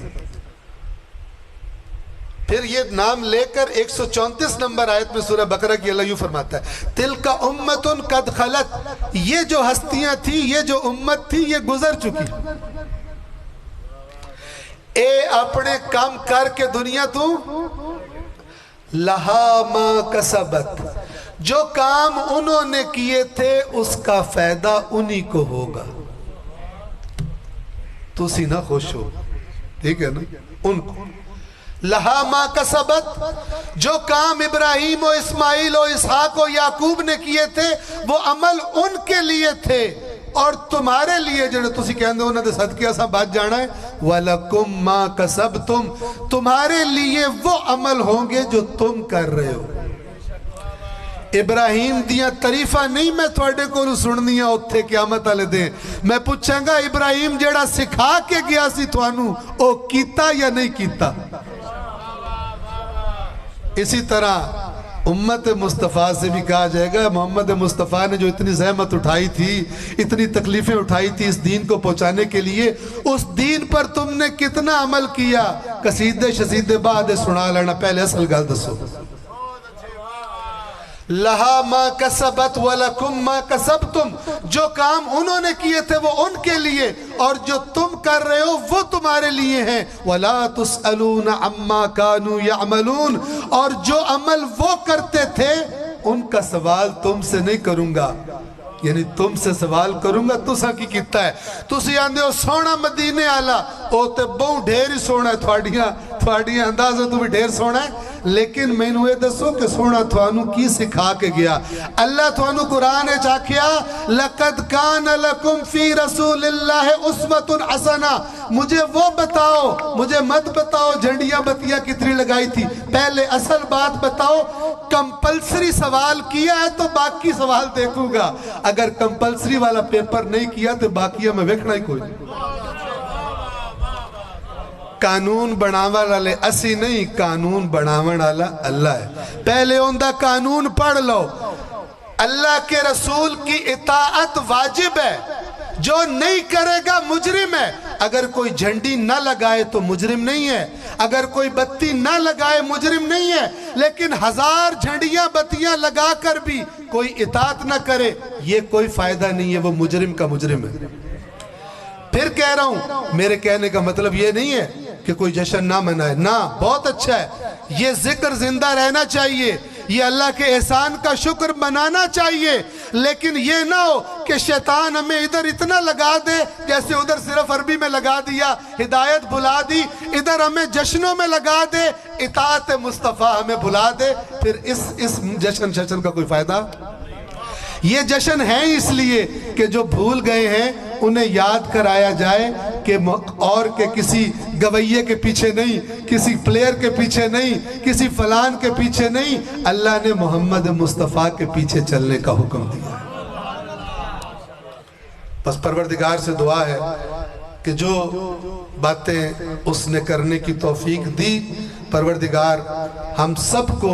پھر یہ نام لے کر 134 نمبر آیت میں سورہ بقرہ کی اللہ یوں فرماتا ہے تلک امتن قد خلت یہ جو ہستیاں تھی یہ جو امت تھی یہ گزر چکی اے اپنے کام کر کے دنیا تو لہا ما کسبت جو کام انہوں نے کیے تھے اس کا فائدہ انہی کو ہوگا تو اسی نہ خوش ہو ٹھیک ہے نا ان کو لہا ما کسبت جو کام ابراہیم و اسماعیل و اسحاق و یعقوب نے کیے تھے وہ عمل ان کے لیے تھے اور تمہارے لیے جڑے تسی کہندے انہاں دے صدقے اساں بچ جانا ہے وَلَكُمْ مَا كَسَبْتُمْ تمہارے لیے وہ عمل ہوں گے جو تم کر رہے ہو ابراہیم دیاں تعریفاں نہیں میں تھوڑے کو سننیاں اتھے قیامت والے دیں میں پوچھاں گا ابراہیم جڑا سکھا کے گیا سی تھانوں او کیتا یا نہیں کیتا اسی طرح امت مصطفیٰ سے بھی کہا جائے گا محمد مصطفیٰ نے جو اتنی زحمت اٹھائی تھی اتنی تکلیفیں اٹھائی تھی اس دین کو پہنچانے کے لیے اس دین پر تم نے کتنا عمل کیا قصیدے شسیدے بعد سنا لینا پہلے اصل گل دسو لہا ما کسبت ولکم ما کسبتم جو کام انہوں نے کیے تھے وہ ان کے لیے اور جو تم کر رہے ہو وہ تمہارے لیے ہیں وَلَا تُسْأَلُونَ عَمَّا كَانُوا يَعْمَلُونَ اور جو عمل وہ کرتے تھے ان کا سوال تم سے نہیں کروں گا یعنی تم سے سوال کروں گا تو سا کی کیتا ہے تو سی آندے ہو سونا مدینے آلا او تے بہوں ڈھیر ہی سونا ہے تھوڑیاں اندازہ تو بھی ڈھیر سونا ہے لیکن مینوں یہ دسو کہ سونا تھانوں کی سکھا کے گیا؟ اللہ تھانوں قرآن چاکھیا لَقَدْ كَانَ لَكُمْ فِي رَسُولِ اللَّهِ أُسْوَةٌ حَسَنَةٌ، مجھے وہ بتاؤ، مجھے مت بتاؤ جھنڈیاں بتیاں کتنی لگائی تھی، پہلے اصل بات بتاؤ۔ کمپلسری سوال کیا ہے تو باقی سوال دیکھوں گا، اگر کمپلسری والا پیپر نہیں کیا تو باقی میں ویکھنا ہی کوئی نہیں۔ قانون بناون والے اسی نہیں، قانون بناون والا اللہ ہے۔ پہلے اندہ قانون پڑھ لو، اللہ کے رسول کی اطاعت واجب ہے، جو نہیں کرے گا مجرم ہے۔ اگر کوئی جھنڈی نہ لگائے تو مجرم نہیں ہے، اگر کوئی بتی نہ لگائے مجرم نہیں ہے، لیکن 1000 جھنڈیاں بتیاں لگا کر بھی کوئی اطاعت نہ کرے، یہ کوئی فائدہ نہیں ہے، وہ مجرم کا مجرم ہے۔ پھر کہہ رہا ہوں، میرے کہنے کا مطلب یہ نہیں ہے کہ کوئی جشن نہ منائے، نہ، بہت اچھا ہے، یہ ذکر زندہ رہنا چاہیے، یہ اللہ کے احسان کا شکر منانا چاہیے، لیکن یہ نہ ہو کہ شیطان ہمیں ادھر اتنا لگا دے، جیسے ادھر صرف عربی میں لگا دیا، ہدایت بھلا دی، ادھر ہمیں جشنوں میں لگا دے، اطاعت مصطفیٰ ہمیں بھلا دے، پھر اس جشن کا کوئی فائدہ؟ یہ جشن ہے اس لیے کہ جو بھول گئے ہیں انہیں یاد کرایا جائے کہ اور کہ کسی گویے کے پیچھے نہیں، کسی پلیئر کے پیچھے نہیں، کسی فلان کے پیچھے نہیں، اللہ نے محمد مصطفیٰ کے پیچھے چلنے کا حکم دیا۔ بس پروردگار سے دعا ہے کہ جو باتیں اس نے کرنے کی توفیق دی، پروردگار ہم سب کو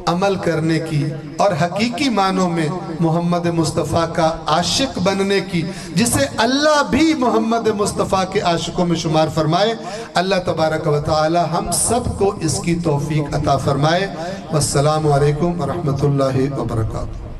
عمل کرنے کی اور حقیقی معنوں میں محمد مصطفیٰ کا عاشق بننے کی، جسے اللہ بھی محمد مصطفیٰ کے عاشقوں میں شمار فرمائے۔ اللہ تبارک و تعالی ہم سب کو اس کی توفیق عطا فرمائے۔ والسلام علیکم ورحمۃ اللہ وبرکاتہ۔